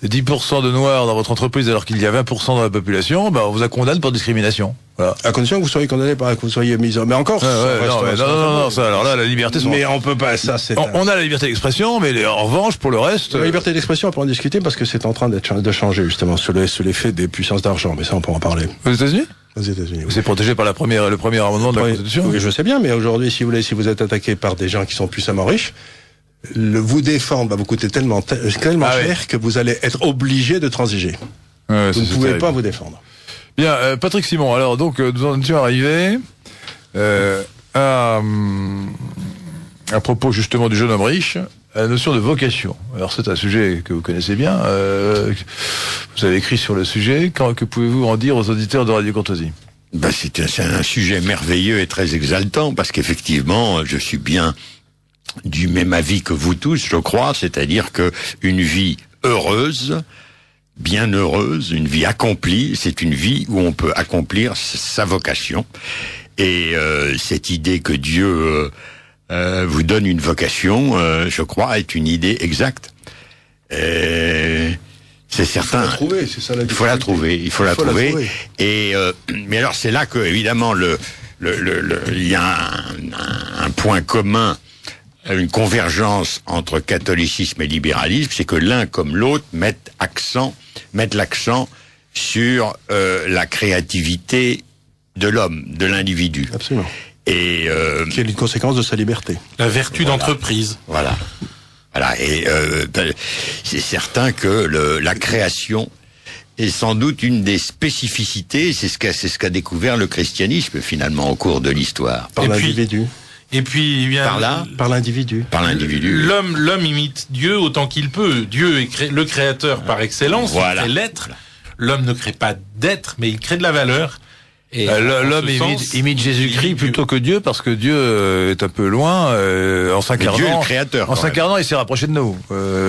10% de noirs dans votre entreprise alors qu'il y a 20% dans la population, on vous condamne pour discrimination. Voilà. À condition que vous soyez condamné par que vous soyez mis. Mais encore. Non, ça. Alors là, la liberté. Mais on peut pas. Ça, c'est. On a la liberté d'expression, mais en revanche, pour le reste. La liberté d'expression, on peut en discuter parce que c'est en train de changer justement sous l'effet des puissances d'argent. Mais ça, on peut en parler. Aux États-Unis. Aux États-Unis. C'est protégé par le premier amendement de la Constitution. Oui, je sais bien, mais aujourd'hui, si vous êtes attaqué par des gens qui sont puissamment riches, vous défendre va vous coûter tellement cher que vous allez être obligé de transiger. Ouais, vous ne pouvez pas vous défendre. Bien, Patrick Simon. Alors donc, nous en étions arrivés à propos justement du jeune homme riche, à la notion de vocation. Alors c'est un sujet que vous connaissez bien. Vous avez écrit sur le sujet. Que pouvez-vous en dire aux auditeurs de Radio Courtoisie ? C'est un sujet merveilleux et très exaltant parce qu'effectivement, je suis bien du même avis que vous tous, je crois, c'est-à-dire que une vie heureuse, bien heureuse, une vie accomplie, c'est une vie où on peut accomplir sa vocation. Et cette idée que Dieu vous donne une vocation, je crois, est une idée exacte. C'est certain. Il faut la trouver. Et mais alors c'est là que évidemment il y a un point commun, une convergence entre catholicisme et libéralisme, c'est que l'un comme l'autre mettent l'accent sur la créativité de l'homme, de l'individu. Absolument. Et qui est une conséquence de sa liberté. La vertu d'entreprise. Voilà. Et c'est certain que la création est sans doute une des spécificités. C'est ce qu'a découvert le christianisme finalement au cours de l'histoire. Par l'individu. Et puis, eh bien, Par l'individu. Par l'individu. L'homme imite Dieu autant qu'il peut. Dieu est le créateur par excellence. Voilà. Il crée l'être. L'homme ne crée pas d'être, mais il crée de la valeur. Et l'homme imite Jésus-Christ plutôt que Dieu, parce que Dieu est un peu loin en s'incarnant. Dieu est le créateur. En s'incarnant, il s'est rapproché de nous.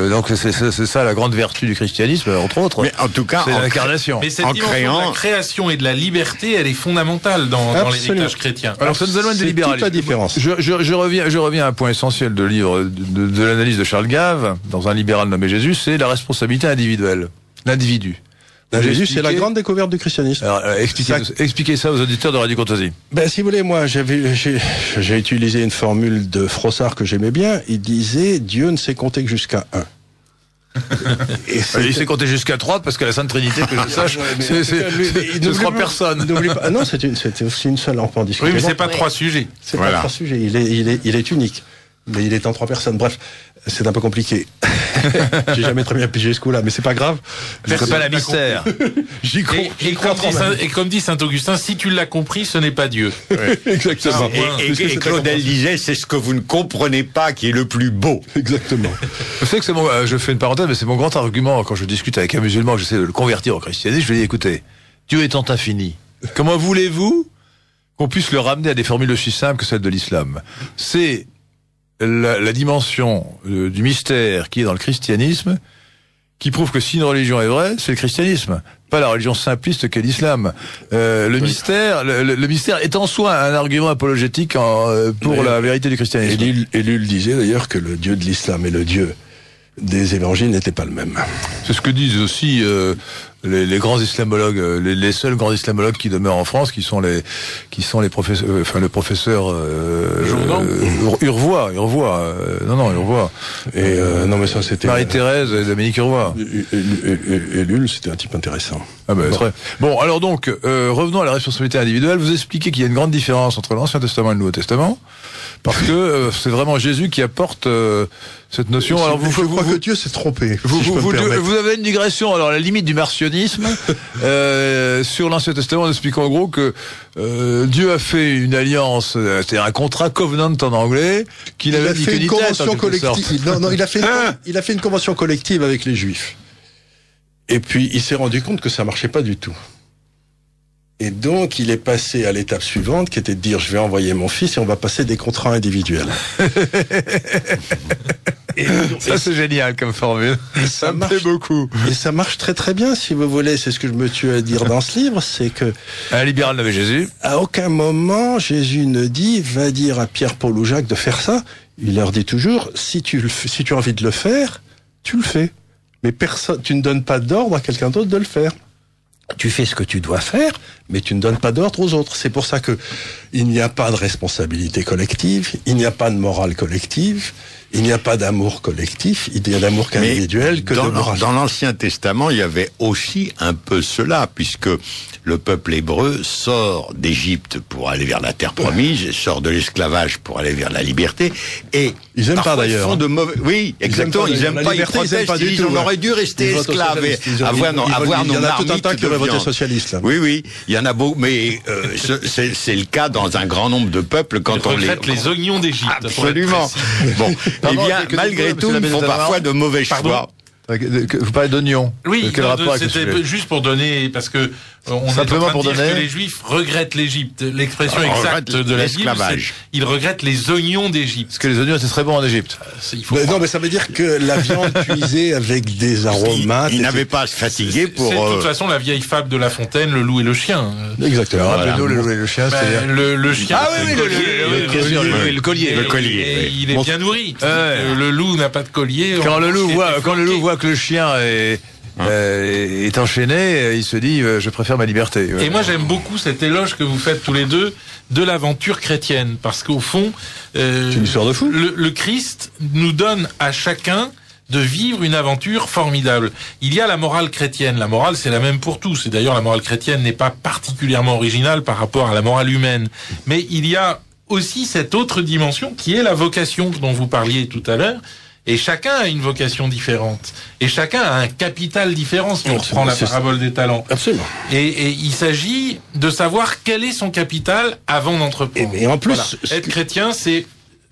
Donc c'est ça la grande vertu du christianisme, entre autres. Mais en tout cas, c'est l'incarnation. Mais cette dimension de la création et de la liberté, elle est fondamentale dans l'héritage chrétien. Alors ça nous éloigne des libéralisme. C'est toute la différence. Je reviens à un point essentiel de livre de l'analyse de Charles Gave dans un libéral nommé Jésus, c'est la responsabilité individuelle, l'individu. Jésus, c'est la grande découverte du christianisme. Alors, expliquez ça aux auditeurs de Radio Courtoisie. Ben, si vous voulez, moi, j'ai utilisé une formule de Froissart que j'aimais bien. Il disait, Dieu ne sait compter que jusqu'à 1. Il s'est compté jusqu'à 3 parce que la Sainte Trinité, que je sache, c'est 3 personnes. N'oublie pas. Non, c'était aussi une seule, on peut en discuter. Oui, mais c'est pas 3 sujets. C'est pas 3 sujets. Il est unique. Mais il est en 3 personnes. Bref, c'est un peu compliqué. J'ai jamais très bien pigé ce coup-là, mais c'est pas grave. C'est pas la mystère. J'y crois. Et comme dit Saint-Augustin, si tu l'as compris, ce n'est pas Dieu. Exactement. Et Claudel disait, c'est ce que vous ne comprenez pas qui est le plus beau. Exactement. Vous savez que je fais une parenthèse, mais c'est mon grand argument quand je discute avec un musulman, j'essaie de le convertir au christianisme, je lui dis, écoutez, Dieu étant infini, comment voulez-vous qu'on puisse le ramener à des formules aussi simples que celles de l'islam? C'est la dimension du mystère qui est dans le christianisme, qui prouve que si une religion est vraie, c'est le christianisme, pas la religion simpliste qu'est l'islam. Le mystère est en soi un argument apologétique pour la vérité du christianisme. Ellul disait d'ailleurs que le Dieu de l'islam et le Dieu des évangiles n'étaient pas le même. C'est ce que disent aussi les grands islamologues, les seuls grands islamologues qui demeurent en France, qui sont les professeurs, enfin le professeur Urvois. Urvois. Et non mais ça c'était Marie-Thérèse et Dominique Urvois. Ellul, c'était un type intéressant. Ah ben, très. Bon, alors donc revenons à la responsabilité individuelle. Vous expliquez qu'il y a une grande différence entre l'Ancien Testament et le Nouveau Testament, parce que c'est vraiment Jésus qui apporte cette notion. Alors je crois que Dieu s'est trompé. Vous avez une digression, alors à la limite du martionnisme, sur l'Ancien Testament, en expliquant en gros que Dieu a fait une alliance, c'est-à-dire un contrat, covenant en anglais, qu'il avait fait une convention collective. Non, il a fait une convention collective avec les Juifs. Et puis il s'est rendu compte que ça marchait pas du tout. Et donc, il est passé à l'étape suivante, qui était de dire, je vais envoyer mon fils et on va passer des contrats individuels. Ça, c'est génial comme formule. Ça me plaît beaucoup. Et ça marche très très bien, si vous voulez. C'est ce que je me tue à dire dans ce livre, c'est que... Un libéral nommé Jésus. À aucun moment, Jésus ne dit, va dire à Pierre, Paul ou Jacques de faire ça. Il leur dit toujours, si tu as envie de le faire, tu le fais. Mais tu ne donnes pas d'ordre à quelqu'un d'autre de le faire. Tu fais ce que tu dois faire, mais tu ne donnes pas d'ordre aux autres. C'est pour ça que il n'y a pas de responsabilité collective, il n'y a pas de morale collective, il n'y a pas d'amour collectif, il y a d'amour qu'individuel que de morale. Dans l'Ancien Testament, il y avait aussi un peu cela, puisque le peuple hébreu sort d'Égypte pour aller vers la terre promise, sort de l'esclavage pour aller vers la liberté, et ils aiment pas d'ailleurs. Oui, exactement. Ils aiment pas. Ils protestent. Ils disent on aurait dû rester esclaves et avoir nos marmites. Il y en a tout un tas qui auraient voté socialiste. Là. Oui, il y en a beaucoup, mais c'est le cas dans un grand nombre de peuples quand on les oignons d'Égypte. Absolument. Bon, eh bien, malgré tout, ils font parfois de mauvais choix. Vous parlez d'oignons. Oui, c'était juste pour donner, parce que on simplement est en train de dire que les Juifs regrettent l'Égypte. L'expression exacte de la Bible, c'est ils regrettent les oignons d'Égypte. Parce que les oignons, c'est très bon en Égypte. Non, mais ça veut dire que la viande cuisée avec des aromates. Ils n'avaient pas à se fatiguer pour. C'est de toute façon la vieille fable de La Fontaine, le loup et le chien. Exactement. Rappelez-nous le loup et le chien, c'est-à-dire le chien. Ah oui, le collier. Le collier. Il est bien nourri. Le loup n'a pas de collier. Quand le loup voit que le chien est enchaîné, il se dit je préfère ma liberté. Et moi j'aime beaucoup cet éloge que vous faites tous les deux de l'aventure chrétienne, parce qu'au fond, c'est une histoire de fou. Le Christ nous donne à chacun de vivre une aventure formidable. Il y a la morale chrétienne. La morale, c'est la même pour tous. Et d'ailleurs, la morale chrétienne n'est pas particulièrement originale par rapport à la morale humaine. Mais il y a aussi cette autre dimension qui est la vocation dont vous parliez tout à l'heure. Et chacun a une vocation différente. Et chacun a un capital différent, si on reprend la parabole des talents. Absolument. Et il s'agit de savoir quel est son capital avant d'entreprendre. Et en plus, voilà. Être chrétien, c'est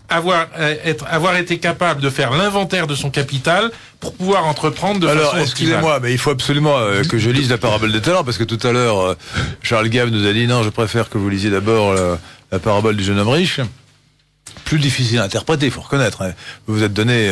avoir été capable de faire l'inventaire de son capital pour pouvoir entreprendre de façon optimale. Alors, excusez-moi, mais il faut absolument que je lise la parabole des talents, parce que tout à l'heure, Charles Gave nous a dit, non, je préfère que vous lisiez d'abord la parabole du jeune homme riche. Plus difficile à interpréter, il faut reconnaître. Hein. Vous vous êtes donné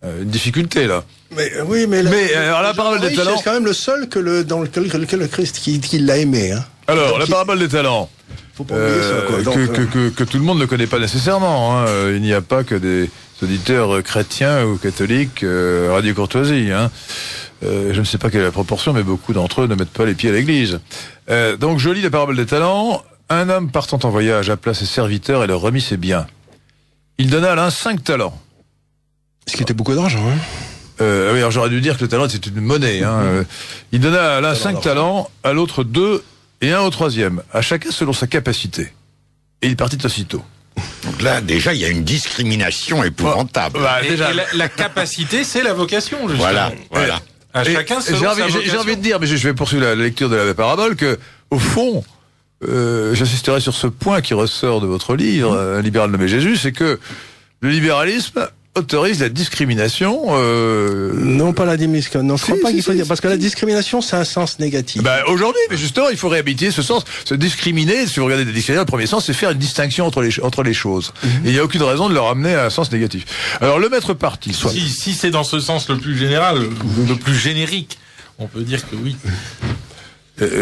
une difficulté, là. Mais oui, mais alors, la parabole des talents, c'est quand même le seul dans lequel le Christ qui l'a aimé. Hein. Alors, donc, la parabole des talents, faut pas oublier ça, quoi. Donc, que tout le monde ne connaît pas nécessairement. Hein. Il n'y a pas que des auditeurs chrétiens ou catholiques Radio Courtoisie. Hein. Je ne sais pas quelle est la proportion, mais beaucoup d'entre eux ne mettent pas les pieds à l'église. Donc, je lis la parabole des talents. Un homme partant en voyage appela ses serviteurs et leur remit ses biens. Il donna à l'un 5 talents. Ce qui était beaucoup d'argent, hein. Oui, alors j'aurais dû dire que le talent c'est une monnaie. Hein. Il donna à l'un 5 talents, à l'autre 2 et un au troisième, à chacun selon sa capacité. Et il partit aussitôt. Donc là, déjà, il y a une discrimination épouvantable. Et la capacité, c'est la vocation, justement. Voilà. À chacun selon sa vocation. J'ai envie de dire, mais je vais poursuivre la lecture de la parabole, que au fond, j'insisterai sur ce point qui ressort de votre livre, Un libéral nommé Jésus, c'est que le libéralisme autorise la discrimination. Non, pas la discrimination. Non, je crois pas qu'il faut dire, parce que la discrimination, c'est un sens négatif. Aujourd'hui, mais justement, il faut réhabiliter ce sens. Se discriminer, si vous regardez des dictionnaires, le premier sens, c'est faire une distinction entre les choses. Et il n'y a aucune raison de leur amener à un sens négatif. Alors, le maître parti, soit. Si c'est dans ce sens le plus général, le plus générique, on peut dire que oui.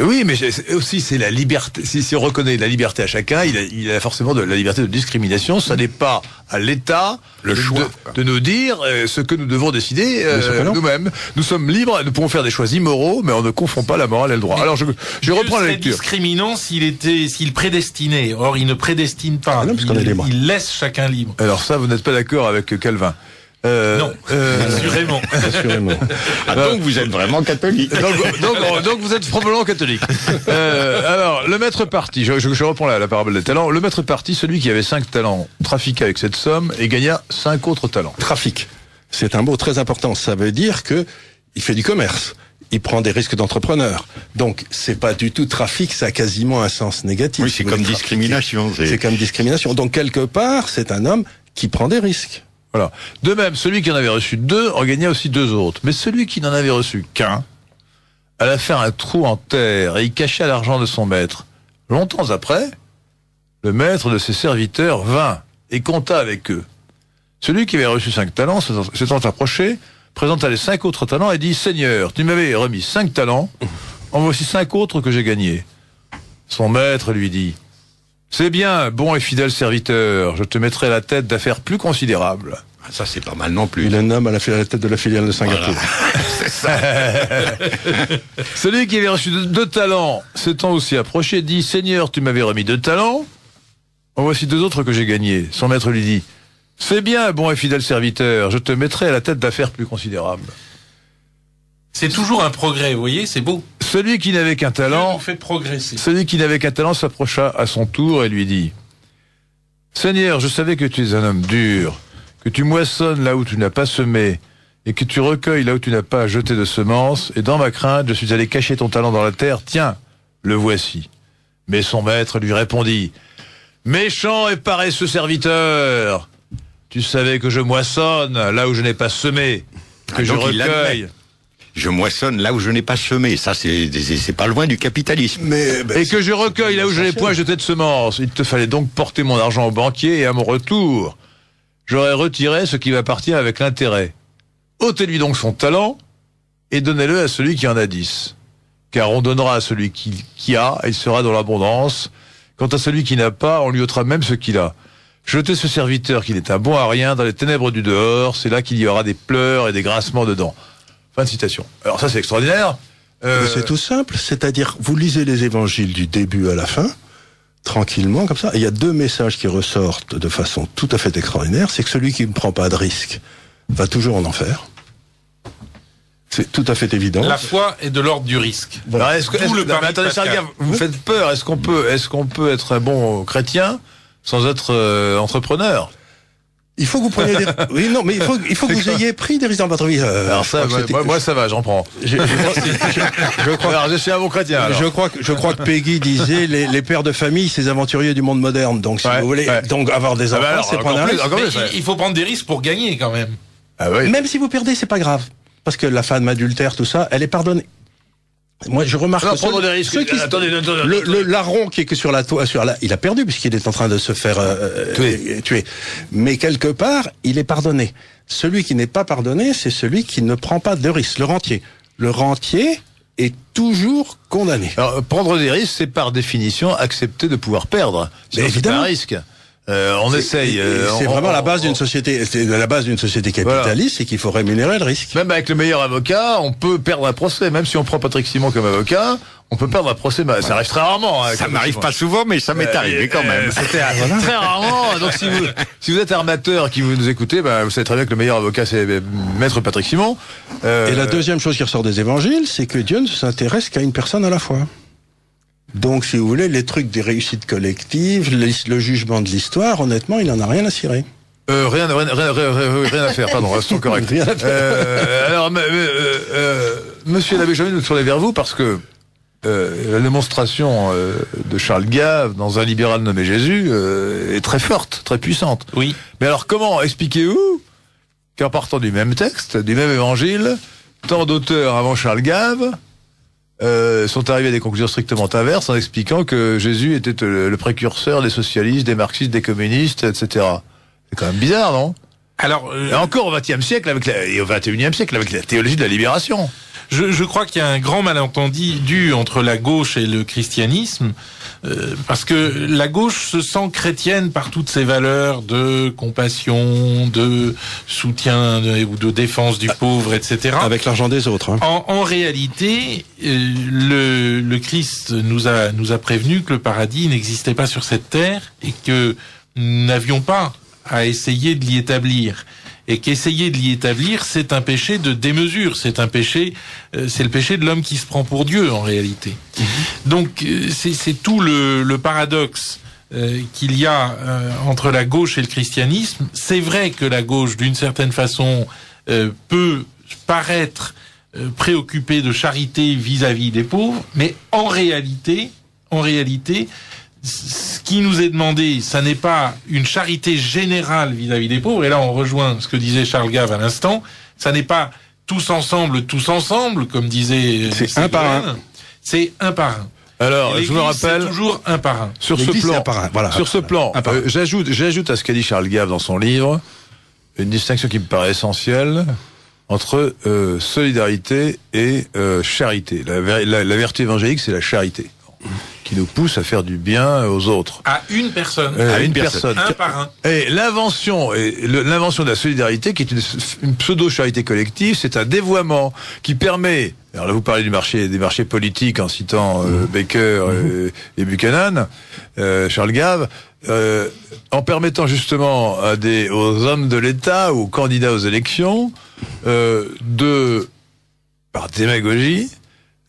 Oui, mais aussi c'est la liberté. Si on reconnaît la liberté à chacun, il a forcément la liberté de discrimination. Ça n'est pas à l'État le choix de nous dire ce que nous devons décider nous-mêmes. Nous sommes libres, nous pouvons faire des choix immoraux, mais on ne confond pas la morale et le droit. Alors je reprends la lecture. Discriminant s'il prédestinait. Or, il ne prédestine pas. Non, il laisse chacun libre. Alors ça, vous n'êtes pas d'accord avec Calvin. Non, assurément. Donc vous êtes vraiment catholique. Donc vous êtes probablement catholique. Alors, le maître parti, je reprends la parabole des talents. Le maître parti, celui qui avait 5 talents, trafiqua avec cette somme et gagna 5 autres talents. Trafic. C'est un mot très important. Ça veut dire que il fait du commerce. Il prend des risques d'entrepreneur. Donc, c'est pas du tout trafic, ça a quasiment un sens négatif. Oui, c'est comme discrimination. C'est comme discrimination. Donc, quelque part, c'est un homme qui prend des risques. Voilà. De même, celui qui en avait reçu 2 en gagna aussi 2 autres. Mais celui qui n'en avait reçu qu'un alla faire un trou en terre et y cacha l'argent de son maître. Longtemps après, le maître de ses serviteurs vint et compta avec eux. Celui qui avait reçu 5 talents, s'étant approché, présenta les 5 autres talents et dit « Seigneur, tu m'avais remis 5 talents, en voici 5 autres que j'ai gagnés. » Son maître lui dit « C'est bien, bon et fidèle serviteur, je te mettrai à la tête d'affaires plus considérables. » Ça, c'est pas mal non plus. Il est un homme à la tête de la filiale de Singapour. Voilà. Celui qui avait reçu 2 talents, s'étant aussi approché, dit « Seigneur, tu m'avais remis 2 talents, en voici 2 autres que j'ai gagnés. » Son maître lui dit « C'est bien, bon et fidèle serviteur, je te mettrai à la tête d'affaires plus considérables. » C'est toujours un progrès, vous voyez, c'est beau. Celui qui n'avait qu'un talent, fait progresser. Celui qui n'avait qu'un talent s'approcha à son tour et lui dit « Seigneur, je savais que tu es un homme dur, que tu moissonnes là où tu n'as pas semé, et que tu recueilles là où tu n'as pas jeté de semences, et dans ma crainte, je suis allé cacher ton talent dans la terre, tiens, le voici. » Mais son maître lui répondit « Méchant et paresseux serviteur, tu savais que je moissonne là où je n'ai pas semé, que je recueille. » Je moissonne là où je n'ai pas semé. Ça, c'est pas loin du capitalisme. Et que je recueille là où je n'ai point jeté de semences. Il te fallait donc porter mon argent au banquier et à mon retour, j'aurais retiré ce qui m'appartient avec l'intérêt. Ôtez-lui donc son talent et donnez-le à celui qui en a 10. Car on donnera à celui qui a, et il sera dans l'abondance. Quant à celui qui n'a pas, on lui ôtera même ce qu'il a. Jetez ce serviteur qui n'est un bon à rien dans les ténèbres du dehors, c'est là qu'il y aura des pleurs et des grincements dedans. Fin de citation. Alors ça, c'est extraordinaire. C'est tout simple, c'est-à-dire, vous lisez les évangiles du début à la fin, tranquillement, comme ça, et il y a 2 messages qui ressortent de façon tout à fait extraordinaire, c'est que celui qui ne prend pas de risque va toujours en enfer. C'est tout à fait évident. La foi est de l'ordre du risque. Alors, attendez, Charles, vous faites peur. Est-ce qu'on peut être un bon chrétien sans être entrepreneur? Il faut que vous preniez des... Oui, non, mais il faut que vous ayez pris des risques dans votre vie. Alors ça, moi, ça va, j'en prends. Je crois... Alors, je suis un bon chrétien. Alors. Je crois que Peggy disait les pères de famille, c'est les aventuriers du monde moderne. Donc, si vous voulez, donc avoir des enfants, c'est prendre un risque. Il faut prendre des risques pour gagner, quand même. Ah oui. Même si vous perdez, c'est pas grave. Parce que la femme adultère, tout ça, elle est pardonnée. Moi, je remarque que prendre des risques. Attendez. Le larron qui est que sur la toile, il a perdu puisqu'il est en train de se faire tuer. Mais quelque part, il est pardonné. Celui qui n'est pas pardonné, c'est celui qui ne prend pas de risque. Le rentier. Le rentier est toujours condamné. Alors, prendre des risques, c'est par définition accepter de pouvoir perdre. C'est évidemment un risque. On essaye. C'est vraiment la base d'une société. C'est la base d'une société capitaliste, c'est qu'il faut rémunérer le risque. Même avec le meilleur avocat, on peut perdre un procès. Même si on prend Patrick Simon comme avocat, on peut perdre un procès. Bah, ça arrive très rarement. Ça m'arrive pas souvent, mais ça m'est arrivé quand même. C'était très rarement. Donc si vous êtes armateur qui vous nous écoutez, bah, vous savez très bien que le meilleur avocat c'est Maître Patrick Simon. Et la deuxième chose qui ressort des évangiles, c'est que Dieu ne s'intéresse qu'à une personne à la fois. Donc, si vous voulez, les trucs des réussites collectives, le jugement de l'histoire, honnêtement, il n'en a rien à cirer. Rien à faire, pardon, restons corrects. Rien à faire. Alors, monsieur l'abbé, je vais nous tourner vers vous parce que la démonstration de Charles Gave dans Un libéral nommé Jésus est très forte, très puissante. Oui. Mais alors, comment expliquez-vous qu'en partant du même texte, du même évangile, tant d'auteurs avant Charles Gave sont arrivés à des conclusions strictement inverses en expliquant que Jésus était le précurseur des socialistes, des marxistes, des communistes, etc. C'est quand même bizarre, non? Alors, et encore au XXe siècle et au XXIe siècle avec la théologie de la libération. Je crois qu'il y a un grand malentendu entre la gauche et le christianisme, parce que la gauche se sent chrétienne par toutes ses valeurs de compassion, de soutien ou de défense du pauvre, etc. Avec l'argent des autres. Hein. En réalité, le Christ nous a prévenu que le paradis n'existait pas sur cette terre et que nous n'avions pas à essayer de l'y établir. Et qu'essayer de l'y établir, c'est un péché de démesure, c'est un péché, c'est le péché de l'homme qui se prend pour Dieu en réalité. Donc c'est tout le paradoxe qu'il y a entre la gauche et le christianisme. C'est vrai que la gauche, d'une certaine façon, peut paraître préoccupée de charité vis-à-vis des pauvres, mais en réalité, ce qui nous est demandé, ça n'est pas une charité générale vis-à-vis des pauvres, et là on rejoint ce que disait Charles Gave à l'instant, ça n'est pas tous ensemble, comme disait c'est un par un. C'est un par un. Alors, je me rappelle, c'est toujours un par un. Sur ce plan, voilà, sur ce plan, j'ajoute à ce qu'a dit Charles Gave dans son livre une distinction qui me paraît essentielle entre solidarité et charité. La vertu évangélique, c'est la charité, qui nous pousse à faire du bien aux autres. À une personne. À une personne. Un par un. Et l'invention de la solidarité, qui est une pseudo-charité collective, c'est un dévoiement qui permet, alors là vous parlez des marchés politiques en citant Baker et Buchanan, Charles Gave, en permettant justement aux hommes de l'État, aux candidats aux élections, par démagogie,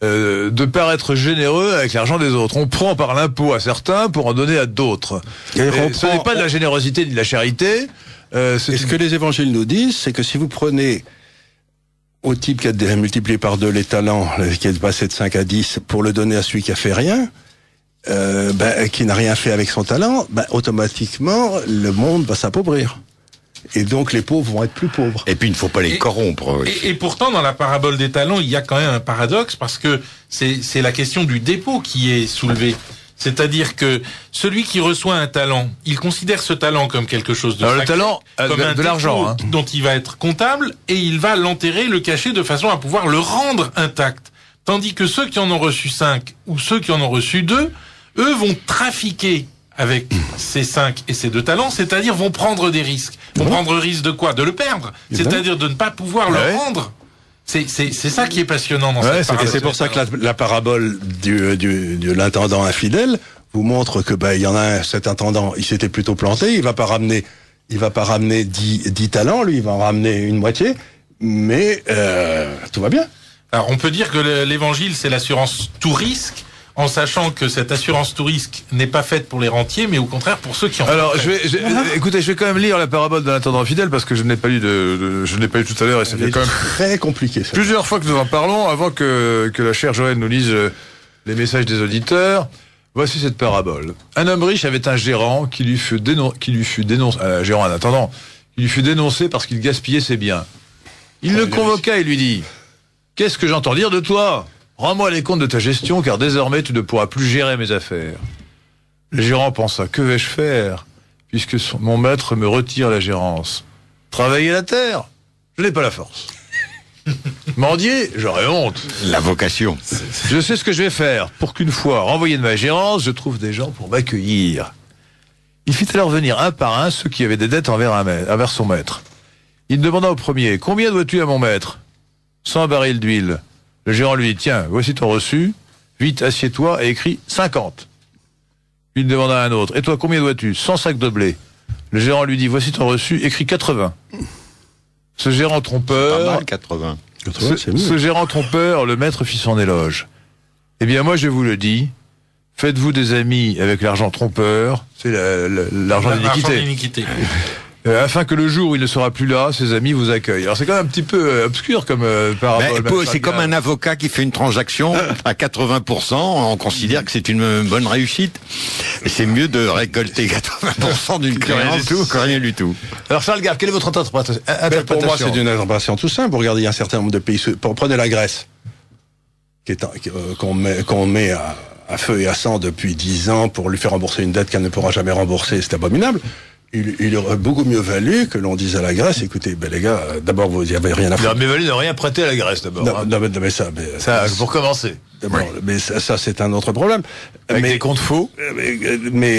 de paraître généreux avec l'argent des autres. On prend par l'impôt à certains pour en donner à d'autres. Ce n'est pas de la générosité ni de la charité. Et ce que les évangiles nous disent, c'est que si vous prenez au type qui a multiplié par 2 les talents, qui est passé de 5 à 10, pour le donner à celui qui a fait rien, qui n'a rien fait avec son talent, automatiquement, le monde va s'appauvrir. Et donc les pauvres vont être plus pauvres. Et puis il ne faut pas les corrompre. Et pourtant, dans la parabole des talents, il y a quand même un paradoxe, parce que c'est la question du dépôt qui est soulevée. C'est-à-dire que celui qui reçoit un talent, il considère ce talent comme quelque chose de sacré, le talent, comme de l'argent, dont il va être comptable, et il va l'enterrer, le cacher de façon à pouvoir le rendre intact. Tandis que ceux qui en ont reçu 5 ou ceux qui en ont reçu 2, eux vont trafiquer avec ces 5 et ces 2 talents, c'est-à-dire vont prendre des risques. Vont prendre le risque de quoi? De le perdre. C'est-à-dire de ne pas pouvoir le rendre. C'est ça qui est passionnant dans cette parabole. Et c'est pour ça que la parabole de l'intendant infidèle vous montre que il y en a un, cet intendant, il s'était plutôt planté, il va pas ramener 10 talents, lui il va en ramener une moitié, mais tout va bien. Alors on peut dire que l'évangile c'est l'assurance tout risque. en sachant que cette assurance tout risque n'est pas faite pour les rentiers, mais au contraire pour ceux qui en Alors, font. écoutez, je vais quand même lire la parabole de l'intendant fidèle parce que je ne l'ai pas lu je ne l'ai pas lu tout à l'heure et ça fait quand même très compliqué. Ça. plusieurs fois que nous en parlons avant que la chère Joëlle nous lise les messages des auditeurs. Voici cette parabole. Un homme riche avait un gérant qui lui fut dénoncé, gérant en attendant, qui lui fut dénoncé parce qu'il gaspillait ses biens. Il le convoqua et lui dit: qu'est-ce que j'entends dire de toi? Rends-moi les comptes de ta gestion, car désormais tu ne pourras plus gérer mes affaires. Le gérant pensa: que vais-je faire, puisque mon maître me retire la gérance? Travailler la terre? Je n'ai pas la force. Mendier? J'aurais honte. La vocation. Je sais ce que je vais faire. Pour qu'une fois renvoyé de ma gérance, je trouve des gens pour m'accueillir. Il fit alors venir un par un ceux qui avaient des dettes envers son maître. Il demanda au premier: combien dois-tu à mon maître? 100 barils d'huile. Le gérant lui dit: tiens, voici ton reçu, vite assieds-toi et écris 50. Il demanda à un autre: et toi, combien dois-tu? 100 sacs de blé. Le gérant lui dit: voici ton reçu, écris 80. Ce gérant trompeur, Pas mal, 80. ce gérant trompeur, le maître fit son éloge. Eh bien, moi, je vous le dis, faites-vous des amis avec l'argent trompeur, c'est l'argent d'iniquité. Afin que le jour où il ne sera plus là, ses amis vous accueillent. Alors c'est quand même un petit peu obscur comme parabole. C'est comme un avocat qui fait une transaction à 80%, on considère que c'est une bonne réussite. Et c'est mieux de récolter 80% d'une créance que rien du tout. Alors Charles Gave, quelle est votre interprétation? Pour moi, c'est une interprétation tout simple. Vous regardez, il y a un certain nombre de pays. Prenez la Grèce, qu'on met à feu et à sang depuis 10 ans pour lui faire rembourser une dette qu'elle ne pourra jamais rembourser. C'est abominable. Il aurait beaucoup mieux valu que l'on dise à la Grèce: écoutez, les gars, d'abord vous n'y avez rien à faire. Il aurait mieux valu de rien prêter à la Grèce d'abord. Non, mais ça, pour commencer. D'abord, mais ça c'est un autre problème. Avec des comptes faux. Mais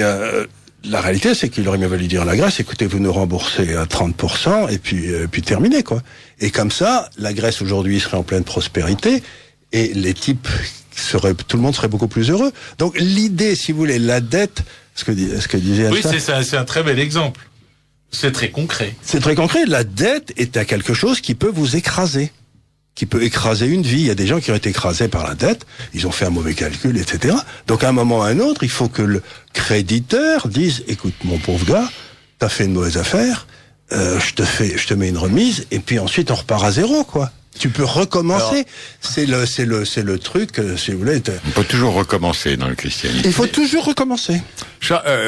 la réalité, c'est qu'il aurait mieux valu dire à la Grèce: écoutez, vous nous remboursez à 30% et puis terminez, quoi. Et comme ça, la Grèce aujourd'hui serait en pleine prospérité et les types tout le monde serait beaucoup plus heureux. Donc l'idée, si vous voulez, la dette. Ce que disait Elsa. Oui, c'est ça, c'est un très bel exemple. C'est très concret. C'est très concret. La dette est à quelque chose qui peut vous écraser, qui peut écraser une vie. Il y a des gens qui ont été écrasés par la dette, ils ont fait un mauvais calcul, etc. Donc à un moment ou à un autre, il faut que le créditeur dise: écoute, mon pauvre gars, t'as fait une mauvaise affaire, je te mets une remise, et puis ensuite on repart à zéro, quoi. Tu peux recommencer. Alors, c'est le truc, si vous voulez. On peut toujours recommencer dans le christianisme. Il faut toujours recommencer.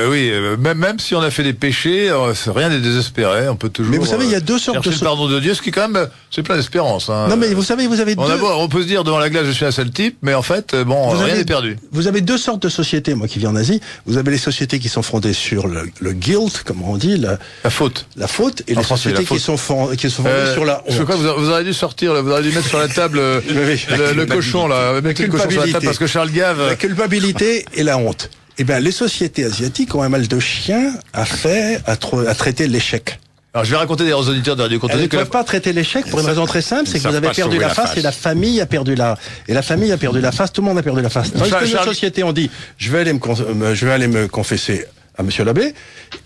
Oui, même si on a fait des péchés, rien n'est désespéré. On peut toujours. Mais vous savez, il y a deux sortes de le pardon de Dieu, ce qui quand même, c'est plein d'espérance. Hein. Non, mais vous savez, vous avez on peut se dire devant la glace, je suis un seul type, mais en fait, rien n'est perdu. Vous avez deux sortes de sociétés. Moi, qui vis en Asie, vous avez les sociétés qui sont fondées sur le guilt, comme on dit, la faute, et les sociétés qui sont fondées sur la honte. Je crois que vous auriez dû sortir. Vous auriez dû mettre sur la table le cochon, là. Mettez le cochon sur la table parce que Charles Gave. La culpabilité et la honte. Eh bien, les sociétés asiatiques ont un mal de chien à traiter l'échec. Alors, je vais raconter aux auditeurs de Radio Contenu. Elles ne peuvent pas traiter l'échec pour une raison très simple, c'est que vous avez perdu la face et la famille a perdu la face, tout le monde a perdu la face. Dans les sociétés, on dit: je vais aller me confesser à monsieur l'abbé,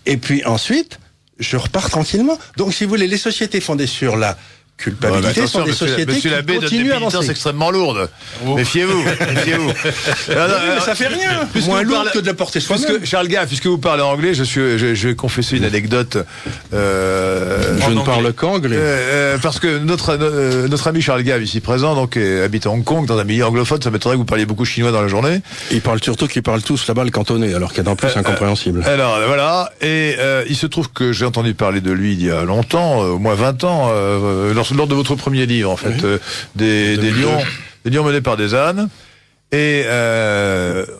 et puis ensuite, je repars tranquillement. Donc, si vous voulez, les sociétés fondées sur la culpabilité sont des sociétés qui continuent à avancer. C'est extrêmement lourde. Méfiez-vous. Mais ça fait rien. Moins lourd que de la porter soi-même. Charles Gave, puisque vous parlez anglais, je vais confesser une anecdote. Je ne parle qu'anglais. Parce que notre ami Charles Gave, ici présent, donc habite à Hong Kong, dans un milieu anglophone, ça m'étonnerait que vous parliez beaucoup chinois dans la journée. Ils parlent surtout qu'ils parlent tous là-bas le cantonais, alors qu'il y a en plus incompréhensible. Alors voilà, et il se trouve que j'ai entendu parler de lui il y a longtemps, au moins 20 ans, lors de votre premier livre, en fait, des lions menés par des ânes. Et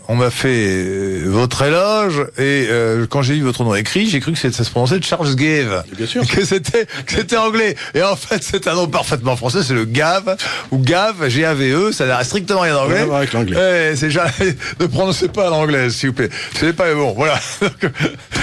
on m'a fait votre éloge, et quand j'ai vu votre nom écrit, j'ai cru que ça se prononçait Charles Gave. Bien sûr. Que c'était anglais. Et en fait, c'est un nom parfaitement français, c'est le Gave, ou Gave, G-A-V-E, ça n'a strictement rien d'anglais. Rien à voir avec l'anglais. C'est jamais, ne prononcez pas l'anglais, s'il vous plaît. C'est pas bon, voilà.